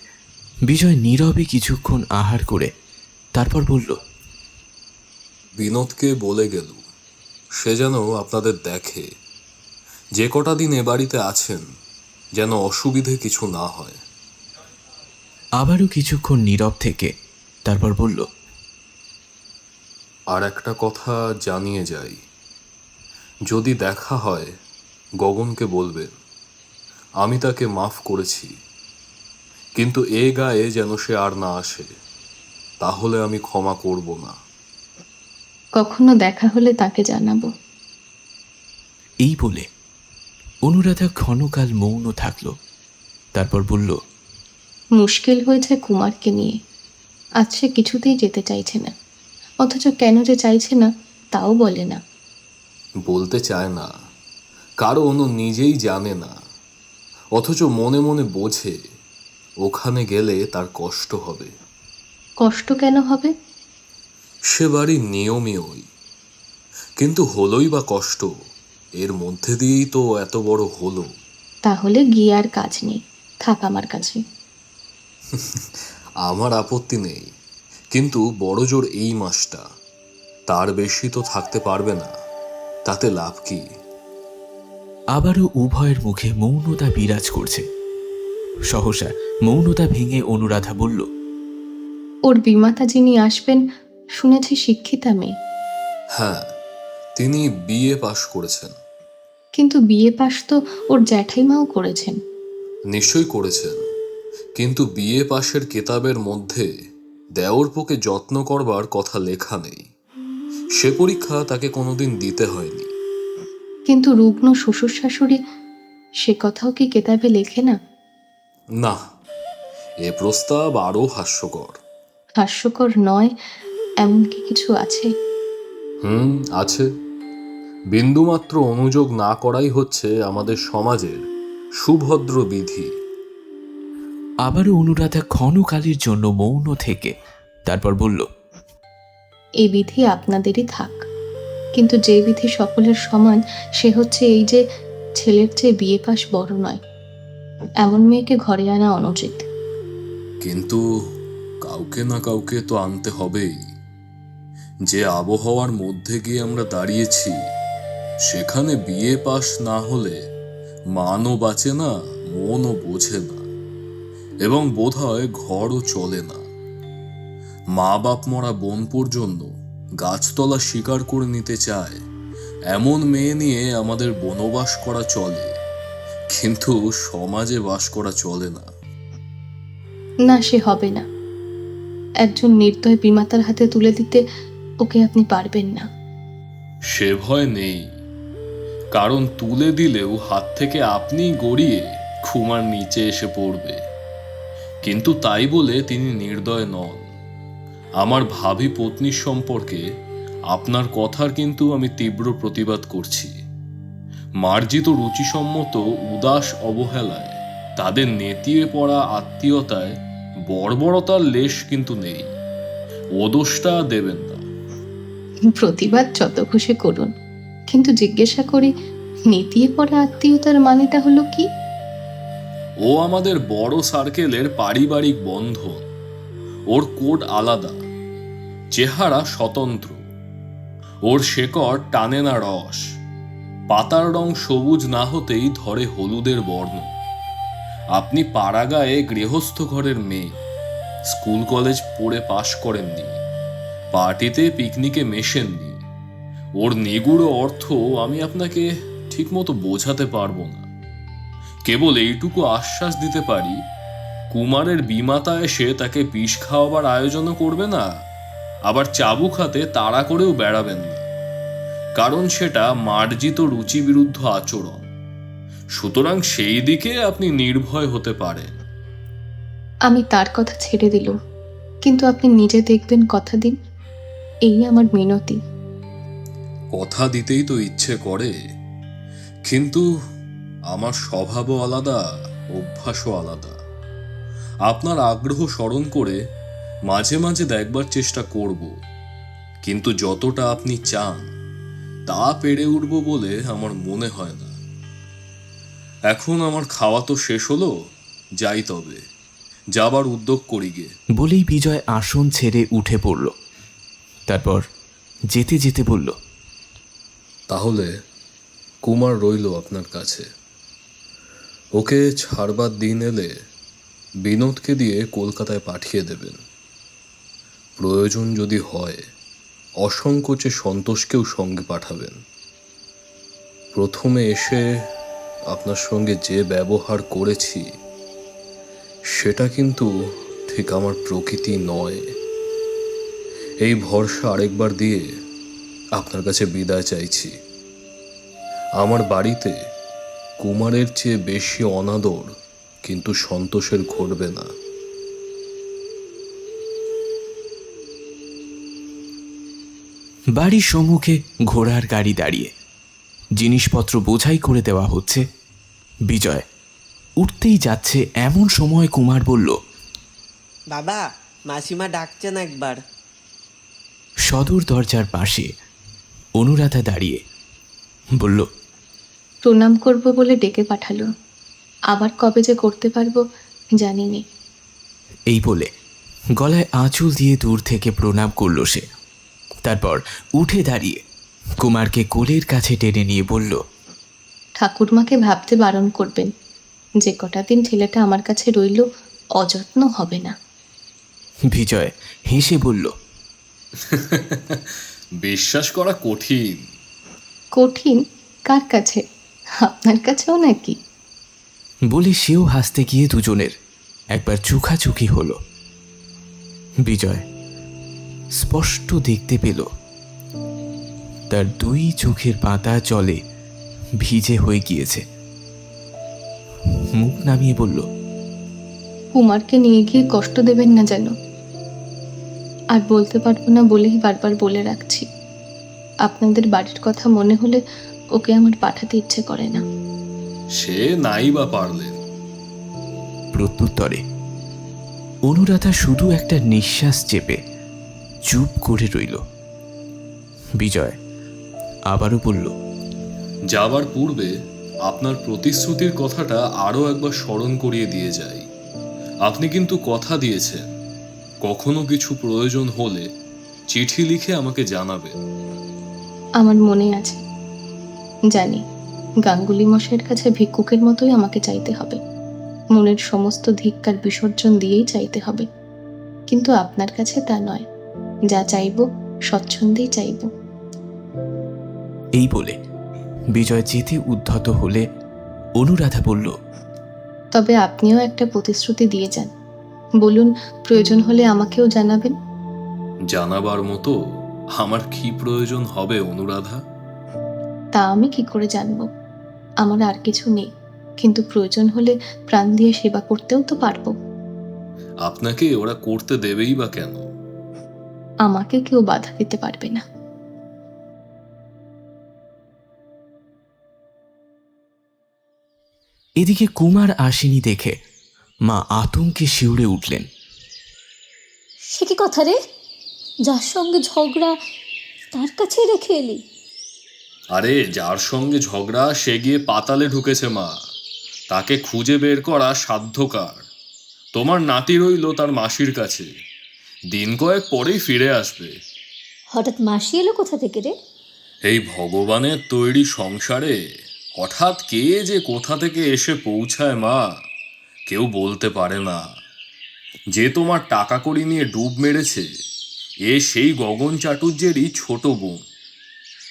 বিজয় নীরবে কিছুক্ষণ আহার করে তারপর বলল, বিনোদকে বলে গেল সে যেন আপনাদের দেখে। যে কটা দিন এ বাড়িতে আছেন যেন অসুবিধে কিছু না হয়। আবারও কিছুক্ষণ নীরব থেকে তারপর বলল, আর একটা কথা জানিয়ে যাই, যদি দেখা হয় গগনকে বলবেন আমি তাকে মাফ করেছি, কিন্তু এ গায়ে যেন সে আর না আসে, তাহলে আমি ক্ষমা করব না। কখনো দেখা হলে তাকে জানাবো। এই বলে অনুরাধা ক্ষণকাল মৌন থাকল। তারপর বলল, মুশকিল হয়েছে কুমারকে নিয়ে। আজ সে কিছুতেই যেতে চাইছে না, অথচ কেন যে চাইছে না তাও বলে না। বলতে চায় না কারণ ও নিজেই জানে না, অথচ মনে মনে বোঝে ওখানে গেলে তার কষ্ট হবে। কষ্ট কেন হবে? সে বাড়ির নিয়মই ওই। কিন্তু হলোই বা কষ্ট, এর মধ্যে দিয়েই তো এত বড় হলো। তাহলে গিয়ে আর কাজ নেই, থাক আমার কাছে। আমার আপত্তি নেই, কিন্তু বড় জোর এই মাসটা, তার বেশি তো থাকতে পারবে না, তাতে লাভ কি? আবারও উভয়ের মুখে মৌনতা বিরাজ করছে। সহসা মৌনতা ভেঙে অনুরাধা বলল, ওর বিমাতা যিনি আসবেন শুনেছি শিক্ষিতা মেয়ে। হ্যাঁ, তিনি বিএ পাশ করেছেন। কিন্তু বিয়ে পাশ তো ওর জ্যাঠাইমাও করেছেন। নিশ্চয়ই করেছেন, কিন্তু বিএ পাশের কেতাবের মধ্যে দেওরপোকে যত্ন করবার কথা লেখা নেই। সে পরীক্ষা তাকে কোনোদিন দিতে হয়নি। কিন্তু রুগ্ন শ্বশুর শাশুড়ি, সে কথাও কি কেতাবে লেখে না? না, এ প্রস্তাব আরও হাস্যকর। হাস্যকর নয় এমন কি কিছু আছে? আছে। বিন্দুমাত্র অনুযোগ না করাই হচ্ছে আমাদের সমাজের সুভদ্র বিধি। আবারও অনুরাধা ক্ষণকালের জন্য মৌন থেকে তারপর বলল, এই বিধি আপনাদেরই থাক, কিন্তু যে বিধি সকলের সমান সে হচ্ছে এই যে ছেলের চেয়ে বিয়ে পাশ বড় নয়, এমন মেয়েকে ঘরে আনা অনুচিত। কিন্তু কাউকে না কাউকে তো আনতে হবেই। যে আবহাওয়ার মধ্যে গিয়ে আমরা দাঁড়িয়েছি, সেখানে বিয়ে পাশ না হলে মানও বাঁচে না, মনও বোঝে না, এবং বোধহয় ঘরও চলে না। মা বাপ মরা বোন পর্যন্ত গাছতলা শিকার করে নিতে চায়, এমন মেয়ে নিয়ে আমাদের বনবাস করা চলে, কিন্তু সমাজে বাস করা চলে না। না, সে হবে না। একজন নির্দয় বিমাতার হাতে তুলে দিতে ওকে আপনি পারবেন না। সে ভয় নেই, কারণ তুলে দিলেও হাত থেকে আপনিই গড়িয়ে খুমার নিচে এসে পড়বে। কিন্তু তাই বলে তিনি নির্দয় নন। আমার ভাবী পত্নীর সম্পর্কে আপনার কথার কিন্তু আমি তীব্র প্রতিবাদ করছি। মার্জিত রুচিসম্মত উদাস অবহেলায়, তাদের নেতিয়ে পড়া আত্মীয়তায় বর্বরতার লেশ কিন্তু নেই। ও দোষটা দেবেন না। প্রতিবাদ যত খুশি করুন, কিন্তু জিজ্ঞাসা করি নেতিয়ে পড়া আত্মীয়তার মানেটা হলো কি? ও আমাদের বড় সার্কেলের পারিবারিক বন্ধন। ওর কোড আলাদা, চেহারা স্বতন্ত্র, ওর শেকড় টানে না রস, পাতার রং সবুজ না হতেই ধরে হলুদের বর্ণ। আপনি পাড়াগায়ে গৃহস্থ ঘরের মেয়ে, স্কুল কলেজ পড়ে পাশ করেননি, পার্টিতে পিকনিকে মেশেননি। ওর নিগুড় অর্থ আমি আপনাকে ঠিকমতো বোঝাতে পারবো না। কেবল এইটুকু আশ্বাস দিতে পারি, কুমারের বিমাতা এসে তাকে বিষ খাওয়াবার আয়োজনও করবে না, আবার চাবুক হাতে তাড়া করেও বেড়াবেন না, কারণ সেটা মার্জিত রুচি বিরুদ্ধ আচরণ। সুতরাং সেই দিকে আপনি নির্ভয় হতে পারেন। আমি তার কথা ছেড়ে দিলুম, কিন্তু আপনি নিজে দেখবেন, কথা দিন। এই আমার মিনতি। কথা দিতেই তো ইচ্ছে করে, কিন্তু আমার স্বভাবও আলাদা, অভ্যাসও আলাদা। আপনার আগ্রহ স্মরণ করে মাঝে মাঝে দেখবার চেষ্টা করব, কিন্তু যতটা আপনি চান তা পেরে উঠব বলে আমার মনে হয় না। এখন আমার খাওয়া তো শেষ হলো, যাই তবে, যাবার উদ্যোগ করি গে। বলেই বিজয় আসন ছেড়ে উঠে পড়ল। তারপর যেতে যেতে বলল, তাহলে কুমার রইল আপনার কাছে। ওকে ছাড়বার দিন এলে বিনোদকে দিয়ে কলকাতায় পাঠিয়ে দেবেন। প্রয়োজন যদি হয় অসংকোচে সন্তোষকেও সঙ্গে পাঠাবেন। প্রথমে এসে আপনার সঙ্গে যে ব্যবহার করেছি সেটা কিন্তু ঠিক আমার প্রকৃতি নয়। এই ভরসা আরেকবার দিয়ে আপনার কাছে বিদায় চাইছি। আমার বাড়িতে কুমারের চেয়ে বেশি অনাদর কিন্তু সন্তোষের ঘটবে না। বাড়ির সম্মুখে ঘোড়ার গাড়ি দাঁড়িয়ে জিনিসপত্র বোঝাই করে দেওয়া হচ্ছে। বিজয় উঠতেই যাচ্ছে এমন সময় কুমার বলল, বাবা, মাসিমা ডাকছেন একবার। সদর দরজার পাশে অনুরাধা দাঁড়িয়ে বলল, প্রণাম করব বলে ডেকে পাঠালো, আবার কবে যে করতে পারবো জানি নে। এই বলে গলায় আঁচল দিয়ে দূর থেকে প্রণাম করল সে। তারপর উঠে দাঁড়িয়ে কুমারকে কোলের কাছে টেনে নিয়ে বলল, ঠাকুরমাকে ভাবতে বারণ করবেন, যে কটা দিন ছেলেটা আমার কাছে রইল অযত্ন হবে না। বিজয় হেসে বলল, বিশ্বাস করা কঠিন। কঠিন? কার কাছে? আপনার কাছেও নাকি? বলে সেও হাসতে গিয়ে দুজনের একবার চোখাচোখি হলো। বিজয় স্পষ্ট দেখতে পেল তার দুই চোখের পাতা জলে ভিজে হয়ে গিয়েছে। মুখ নামিয়ে বলল, কুমারকে নিয়ে গিয়ে কষ্ট দেবেন না যেন। আর বলতে পারবো না বলেই বারবার বলে রাখছি, আপনাদের বাড়ির কথা মনে হলে ওকে আমার পাঠাতে ইচ্ছে করে না। সে নাই বা পারলেন। প্রত্যুত্তরে অনুরাধা শুধু একটা নিঃশ্বাস চেপে চুপ করে রইল। বিজয় আবারও বলল, যাবার পূর্বে আপনার প্রতিশ্রুতির কথাটা আরও একবার স্মরণ করিয়ে দিয়ে যাই। আপনি কিন্তু কথা দিয়েছেন কখনো কিছু প্রয়োজন হলে চিঠি লিখে আমাকে জানাবেন। আমার মনে আছে, জানি গাঙ্গুলি মশাইয়ের কাছে ভিক্ষুকের মতোই আমাকে চাইতে হবে, মনের সমস্ত ধিক্কার বিসর্জন দিয়েই চাইতে হবে, কিন্তু আপনার কাছে তা নয়। যা চাইব স্বচ্ছন্দেই চাইব। এই বলে বিজয় যেতে উদ্ধত হলে অনুরাধা বলল, তবে আপনিও একটা প্রতিশ্রুতি দিয়ে যান, বলুন প্রয়োজন হলে আমাকেও জানাবেন। জানাবার মতো আমার কি প্রয়োজন হবে অনুরাধা? তা আমি কি করে জানব? আমার আর কিছু নেই, কিন্তু প্রয়োজন হলে প্রাণ দিয়ে সেবা করতেও তো পারবো। আপনাকে ওরা করতে দেবেই বা কেন? আমাকে কেউ বাধা দিতে পারবে না। এদিকে কুমার আসেনি দেখে মা আতঙ্কে শিউরে উঠলেন। সে কি কথা রে? যার সঙ্গে ঝগড়া তার কাছেই রেখে এলি? আরে যার সঙ্গে ঝগড়া সে গিয়ে পাতালে ঢুকেছে মা, তাকে খুঁজে বের করা সাধ্যকার। তোমার নাতি রইল তার মাসির কাছে, দিন কয়েক পরেই ফিরে আসবে। হঠাৎ মাসি এলো কোথা থেকে রে? এই ভগবানের তৈরি সংসারে হঠাৎ কে যে কোথা থেকে এসে পৌঁছায় মা, কেউ বলতে পারে না। যে তোমার টাকা কড়ি নিয়ে ডুব মেরেছে এ সেই গগন চাটুর্যেরই ছোট বোন।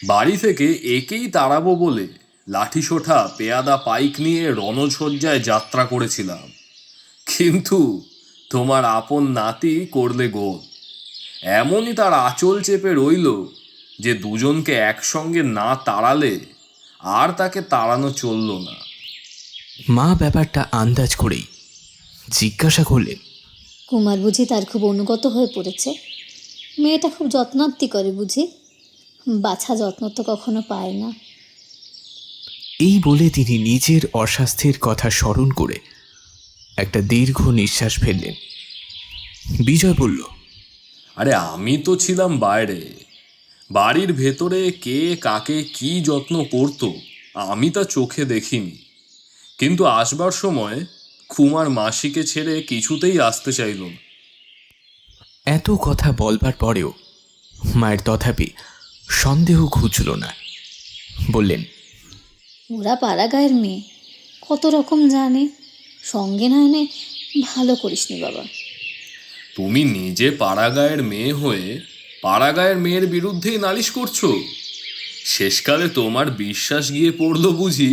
বাড়ি থেকে একেই তাড়াবো বলে লাঠিসোঁঠা পেয়াদা পাইক নিয়ে রণসজ্জায় যাত্রা করেছিলাম, কিন্তু তোমার আপন নাতি করলে গোল। এমনই তার আঁচল চেপে রইল যে দুজনকে একসঙ্গে না তাড়ালে আর তাকে তাড়ানো চলল না। মা ব্যাপারটা আন্দাজ করেই জিজ্ঞাসা করলেন, কুমার বুঝি তার খুব অনুগত হয়ে পড়েছে? মেয়েটা খুব যত্নার্তি করে বুঝি? বাছা যত্ন তো কখনো পায় না। এই বলে তিনি নিজের অস্বাস্থ্যের কথা স্মরণ করে একটা দীর্ঘ নিঃশ্বাস ফেললেন। বিজয় বলল, আরে আমি তো ছিলাম বাইরে, বাড়ির ভেতরে কে কাকে কি যত্ন করতো আমি তা চোখে দেখিনি। কিন্তু আসবার সময় কুমার মাসিকে ছেড়ে কিছুতেই আসতে চাইল না। এত কথা বলবার পরেও মায়ের তথাপি সন্দেহ ঘুচল না। বললেন, ওরা পাড়াগাঁয়ের মেয়ে, কত রকম জানে, সঙ্গে না এনে ভালো করিসনি বাবা। তুমি নিজে পাড়াগাঁয়ের মেয়ে হয়ে পাড়াগাঁয়ের মেয়ের বিরুদ্ধেই নালিশ করছো। শেষকালে তোমার বিশ্বাস গিয়ে পড়লো বুঝি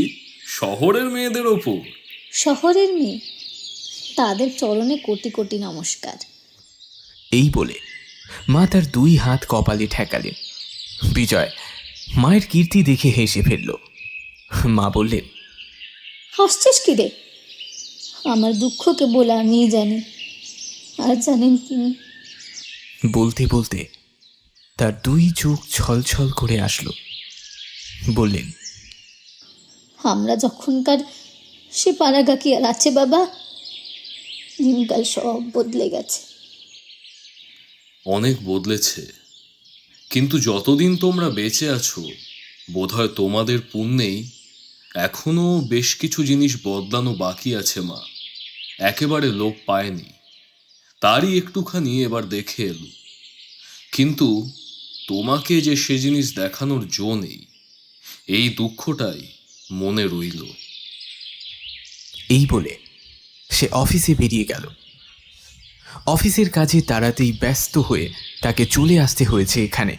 শহরের মেয়েদের ওপর। শহরের মেয়ে, তাদের চরণে কোটি কোটি নমস্কার। এই বলে মা তার 2 হাত কপালে ঠেকালেন। বিজয় মায়ের কীর্তি দেখে হেসে ফেলল। মা বললেন, হাসছিস কি রে? আমার দুঃখ কেবল আমিই জানি, আর জানেন তিনি। বলতে বলতে তার 2 চোখ ছলছল করে আসলো। বললেন, আমরা যখনকার সে পাড়াগা কি আর আছে বাবা? দিনকাল সব বদলে গেছে। অনেক বদলেছে, কিন্তু যতদিন তোমরা বেঁচে আছো বোধহয় তোমাদের পুণ্যেই এখনো বেশ কিছু জিনিস বদলানো বাকি আছে মা। একেবারে লোপ পায়নি, তারই একটুখানি এবার দেখে এলো। কিন্তু তোমাকে যে সে জিনিস দেখানোর জো নেই, এই দুঃখটাই মনে রইল। এই বলে সে অফিসে বেরিয়ে গেল। অফিসের কাজে তাড়াতেই ব্যস্ত হয়ে তাকে চলে আসতে হয়েছে এখানে।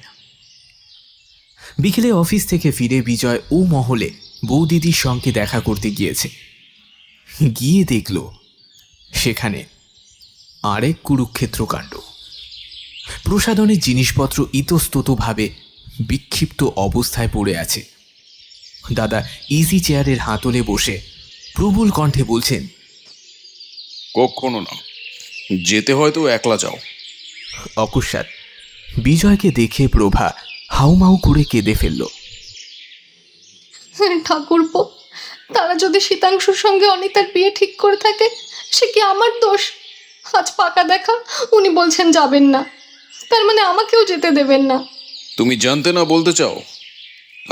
বিকেলে অফিস থেকে ফিরে বিজয় ও মহলে বৌদিদির সঙ্গে দেখা করতে গিয়েছে। গিয়ে দেখল সেখানে আরেক কুরুক্ষেত্র কাণ্ড। প্রসাধনের জিনিসপত্র ইতস্ততভাবে বিক্ষিপ্ত অবস্থায় পড়ে আছে। দাদা ইজি চেয়ারের হাতলে বসে প্রবল কণ্ঠে বলছেন, কখনো না, যেতে হয়তো একলা যাও। অকস্মাৎ বিজয়কে দেখে প্রভা হাউমাউ করে কেঁদে ফেলল। ঠাকুরপো, তারা যদি শীতাংশুর সঙ্গে অনিতার বিয়ে ঠিক করে থাকে, সে কি আমার দোষ? আজ পাকা দেখা উনি বলছেন যাবেন না, তার মানে আমাকেও যেতে দেবেন না। তুমি জানতে না বলতে চাও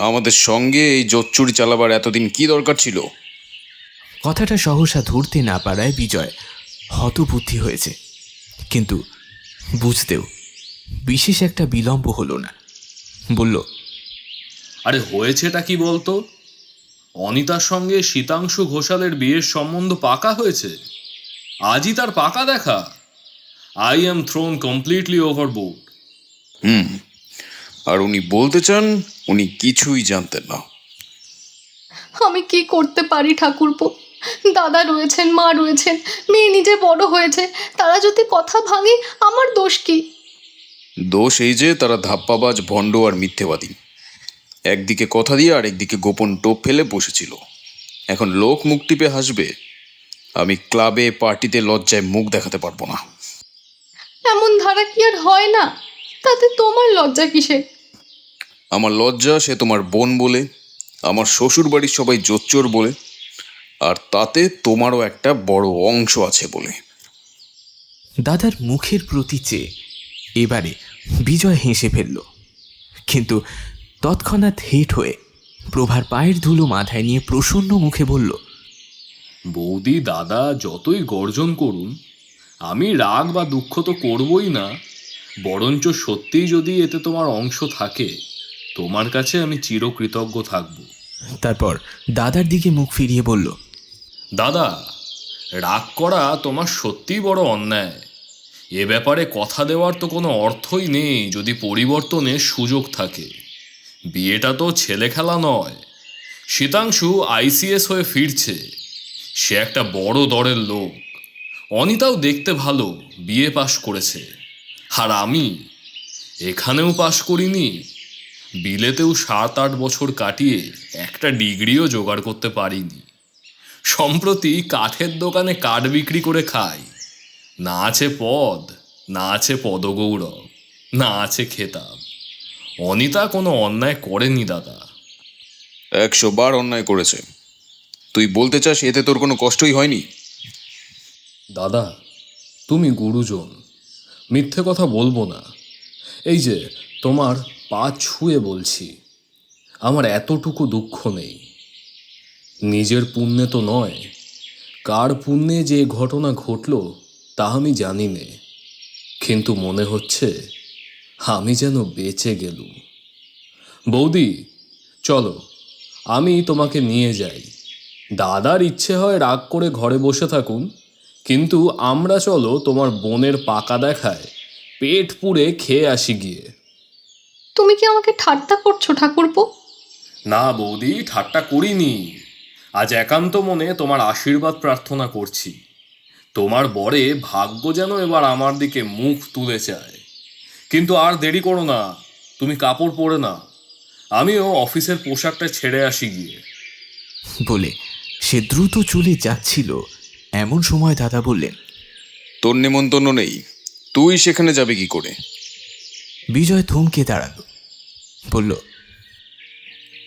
আমাদের সঙ্গে এই জোচ্চুরি চালাবার এতদিন কি দরকার ছিল? কথাটা সহসা ধরতে না পারায় বিজয় হতবুদ্ধি হয়েছে, কিন্তু বুঝতেও বিশেষ একটা বিলম্ব হলো না। বলল, আরে হয়েছেটা কি বলতো? অনিতার সঙ্গে শীতাংশু ঘোষালের বিয়ের সম্বন্ধ পাকা হয়েছে। আজই তার পাকা দেখা। I am thrown completely overboard. আর উনি বলতে চান উনি কিছুই জানতেন না। আমি কি করতে পারি ঠাকুরপো? দাদা রয়েছেন, মা রয়েছেন, মেয়ে নিজে বড় হয়েছে, তারা যদি কথা ভাঙে আমার দোষ কি? দোষ এই যে তারা ধাপ্পাবাজ, ভণ্ড আর মিথ্যেবাদী। একদিকে কথা দিয়ে আর একদিকে গোপন টোপ ফেলে বসেছিল। এখন লোক মুখ টিপে হাসবে, আমি ক্লাবে পার্টিতে লজ্জায় মুখ দেখাতে পারবো না। এমন ধারা কি আর হয় না? তাতে তোমার লজ্জা কিসে? আমার লজ্জা সে তোমার বোন বলে, আমার শ্বশুর বাড়ির সবাই জোচ্চোর বলে, আর তাতে তোমারও একটা বড় অংশ আছে বলে। দাদার মুখের প্রতি চেয়ে এবারে বিজয় হেসে ফেলল, কিন্তু তৎক্ষণাৎ হেট হয়ে প্রভার পায়ের ধুলো মাথায় নিয়ে প্রসন্ন মুখে বলল, বৌদি দাদা যতই গর্জন করুন, আমি রাগ বা দুঃখ তো করবই না। বরঞ্চ সত্যিই যদি এতে তোমার অংশ থাকে, তোমার কাছে আমি চিরকৃতজ্ঞ থাকব। তারপর দাদার দিকে মুখ ফিরিয়ে বলল, দাদা, রাগ করা তোমার সত্যিই বড় অন্যায়। এ ব্যাপারে কথা দেওয়ার তো কোনো অর্থই নেই যদি পরিবর্তনের সুযোগ থাকে। বিয়েটা তো ছেলে খেলা নয়। শীতাংশু আইসিএস হয়ে ফিরছে, সে একটা বড় দরের লোক। অনিতাও দেখতে ভালো, বিএ পাশ করেছে। আর আমি এখানেও পাশ করিনি, বিলেতেও 7-8 বছর কাটিয়ে একটা ডিগ্রিও জোগাড় করতে পারিনি। সম্প্রতি কাঠের দোকানে কাঠ বিক্রি করে খাই, না আছে পদ, না আছে পদগৌরব, না আছে খেতাব। অনিতা কোনো অন্যায় করেনি দাদা। 100 বার অন্যায় করেছে। তুই বলতে চাস এতে তোর কোনো কষ্টই হয়নি? দাদা, তুমি গুরুজন, মিথ্যে কথা বলবো না। এই যে তোমার পা ছুঁয়ে বলছি, আমার এতটুকু দুঃখ নেই। নিজের পুণ্যে তো নয়, কার পুণ্যে যে ঘটনা ঘটল তা আমি জানি নে, কিন্তু মনে হচ্ছে আমি যেন বেঁচে গেলুম। বৌদি, চলো আমি তোমাকে নিয়ে যাই। দাদার ইচ্ছে হয় রাগ করে ঘরে বসে থাকুন, কিন্তু আমরা চলো তোমার বোনের পাকা দেখায় পেট পুড়ে খেয়ে আসি গিয়ে। তুমি কি আমাকে ঠাট্টা করছো ঠাকুরপো? না বৌদি, ঠাট্টা করিনি। আজ একান্ত মনে তোমার আশীর্বাদ প্রার্থনা করছি। তোমার বরে ভাগ্য যেন এবার আমার দিকে মুখ তুলে চায়। কিন্তু আর দেরি করো না, তুমি কাপড় পরে না, আমিও অফিসের পোশাকটা ছেড়ে আসি গিয়ে। বলে সে দ্রুত চলে যাচ্ছিল। এমন সময় দাদা বললেন, তোর নেমন্তন্ন নেই, তুই সেখানে যাবে কি করে? বিজয় থমকে দাঁড়ালো, বলল,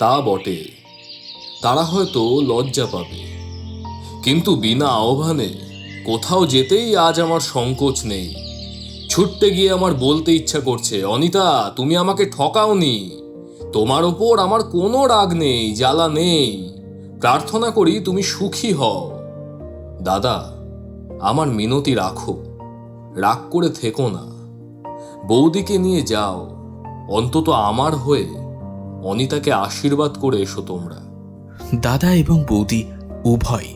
তা বটে, তারা হয়তো লজ্জা পাবে, কিন্তু বিনা আহ্বানে কোথাও যেতেই আজ আমার সংকোচ নেই। ছুটতে গিয়ে আমার বলতে ইচ্ছা করছে, অনিতা তুমি আমাকে ঠকাওনি, তোমার ওপর আমার কোনো রাগ নেই, জ্বালা নেই। প্রার্থনা করি তুমি সুখী হও। দাদা, আমার মিনতি রাখো, রাগ করে থেকো না। বৌদিকে নিয়ে যাও, অন্তত আমার হয়ে অনিতাকে আশীর্বাদ করে এসো তোমরা। দাদা এবং বৌদি উভয়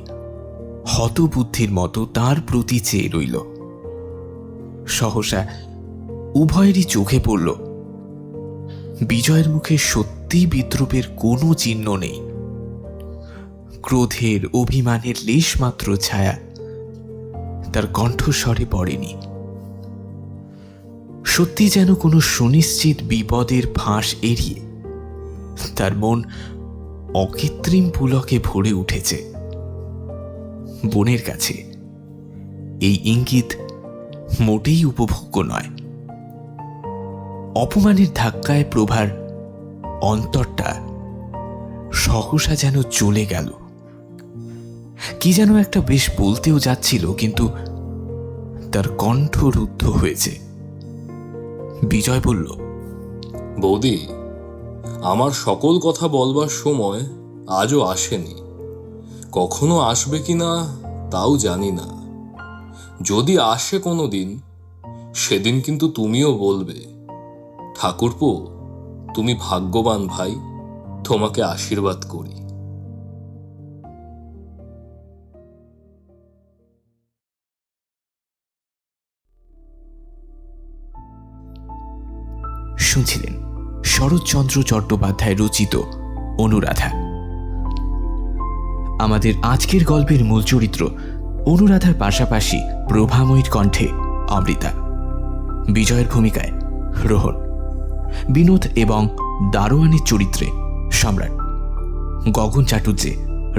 হতবুদ্ধির মতো তার প্রতি চেয়ে রইল। সহসা উভয়েরই চোখে পড়ল বিজয়ের মুখে সত্যি বিদ্রুপের কোনো চিহ্ন নেই। ক্রোধের, অভিমানের লেশমাত্র ছায়া তার কণ্ঠস্বরে পড়েনি। সত্যি যেন কোনো সুনিশ্চিত বিপদের ফাঁস এড়িয়ে তার মন অকৃত্রিম পুলকে ভরে উঠেছে। বোনের কাছে এই ইঙ্গিত মোটেই উপভোগ্য নয়। অপমানের ধাক্কায় প্রভার অন্তরটা সহসা যেন চলে গেল। কি যেন একটা বেশ বলতেও যাচ্ছিল, কিন্তু তার কণ্ঠ রুদ্ধ হয়েছে। বিজয় বলল, বৌদি, আমার সকল কথা বলবার সময় আজও আসেনি, কখনো আসবে কিনা তাও জানি না। যদি আসে কোনো দিন, সেদিন কিন্তু তুমিও বলবে, ঠাকুরপো তুমি ভাগ্যবান ভাই, তোমাকে আশীর্বাদ করি। শুনছিলেন শরৎচন্দ্র চট্টোপাধ্যায় রচিত অনুরাধা। আমাদের আজকের গল্পের মূল চরিত্র অনুরাধার পাশাপাশি প্রভাময়ীর কণ্ঠে অমৃতা, বিজয়ের ভূমিকায় রোহন, বিনোদ এবং দারোয়ানের চরিত্রে সম্রাট, গগন চাটুর্যে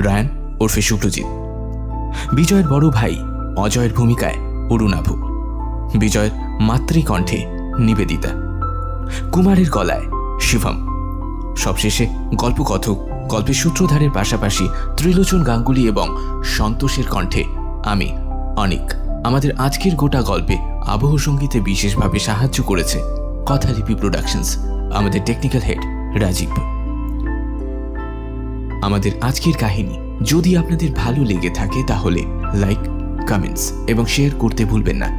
রায়ান ওরফে শুক্লজিৎ, বিজয়ের বড় ভাই অজয়ের ভূমিকায় অরুণাভ, বিজয়ের মাতৃকণ্ঠে নিবেদিতা, কুমারের গলায় শিবম। সবশেষে গল্পকথক, গল্পের সূত্রধারের পাশাপাশি ত্রিলোচন গাঙ্গুলি এবং সন্তোষের কণ্ঠে আমি অনিক। আমাদের আজকের গোটা গল্পে আবহ সঙ্গীতে বিশেষভাবে সাহায্য করেছে কথালিপি প্রোডাকশনস, আমাদের টেকনিক্যাল হেড রাজীব। আমাদের আজকের কাহিনী যদি আপনাদের ভালো লেগে থাকে তাহলে লাইক, কমেন্টস এবং শেয়ার করতে ভুলবেন না।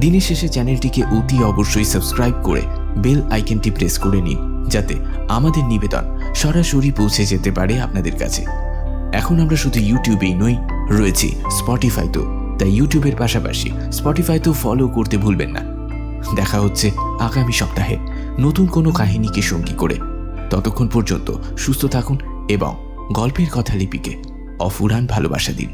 দিনের শেষে চ্যানেলটিকে অতি অবশ্যই সাবস্ক্রাইব করে বেল আইকনটি প্রেস করে নিন, যাতে আমাদের নিবেদন সরাসরি পৌঁছে যেতে পারে আপনাদের কাছে। এখন আমরা শুধু ইউটিউবেই নই, রয়েছি স্পটিফাইতেও, তাই ইউটিউবের পাশাপাশি স্পটিফাইতেও ফলো করতে ভুলবেন না। দেখা হচ্ছে আগামী সপ্তাহে নতুন কোনো কাহিনীকে সঙ্গী করে। ততক্ষণ পর্যন্ত সুস্থ থাকুন এবং গল্পের কথালিপিকে অফুরান ভালোবাসা দিন।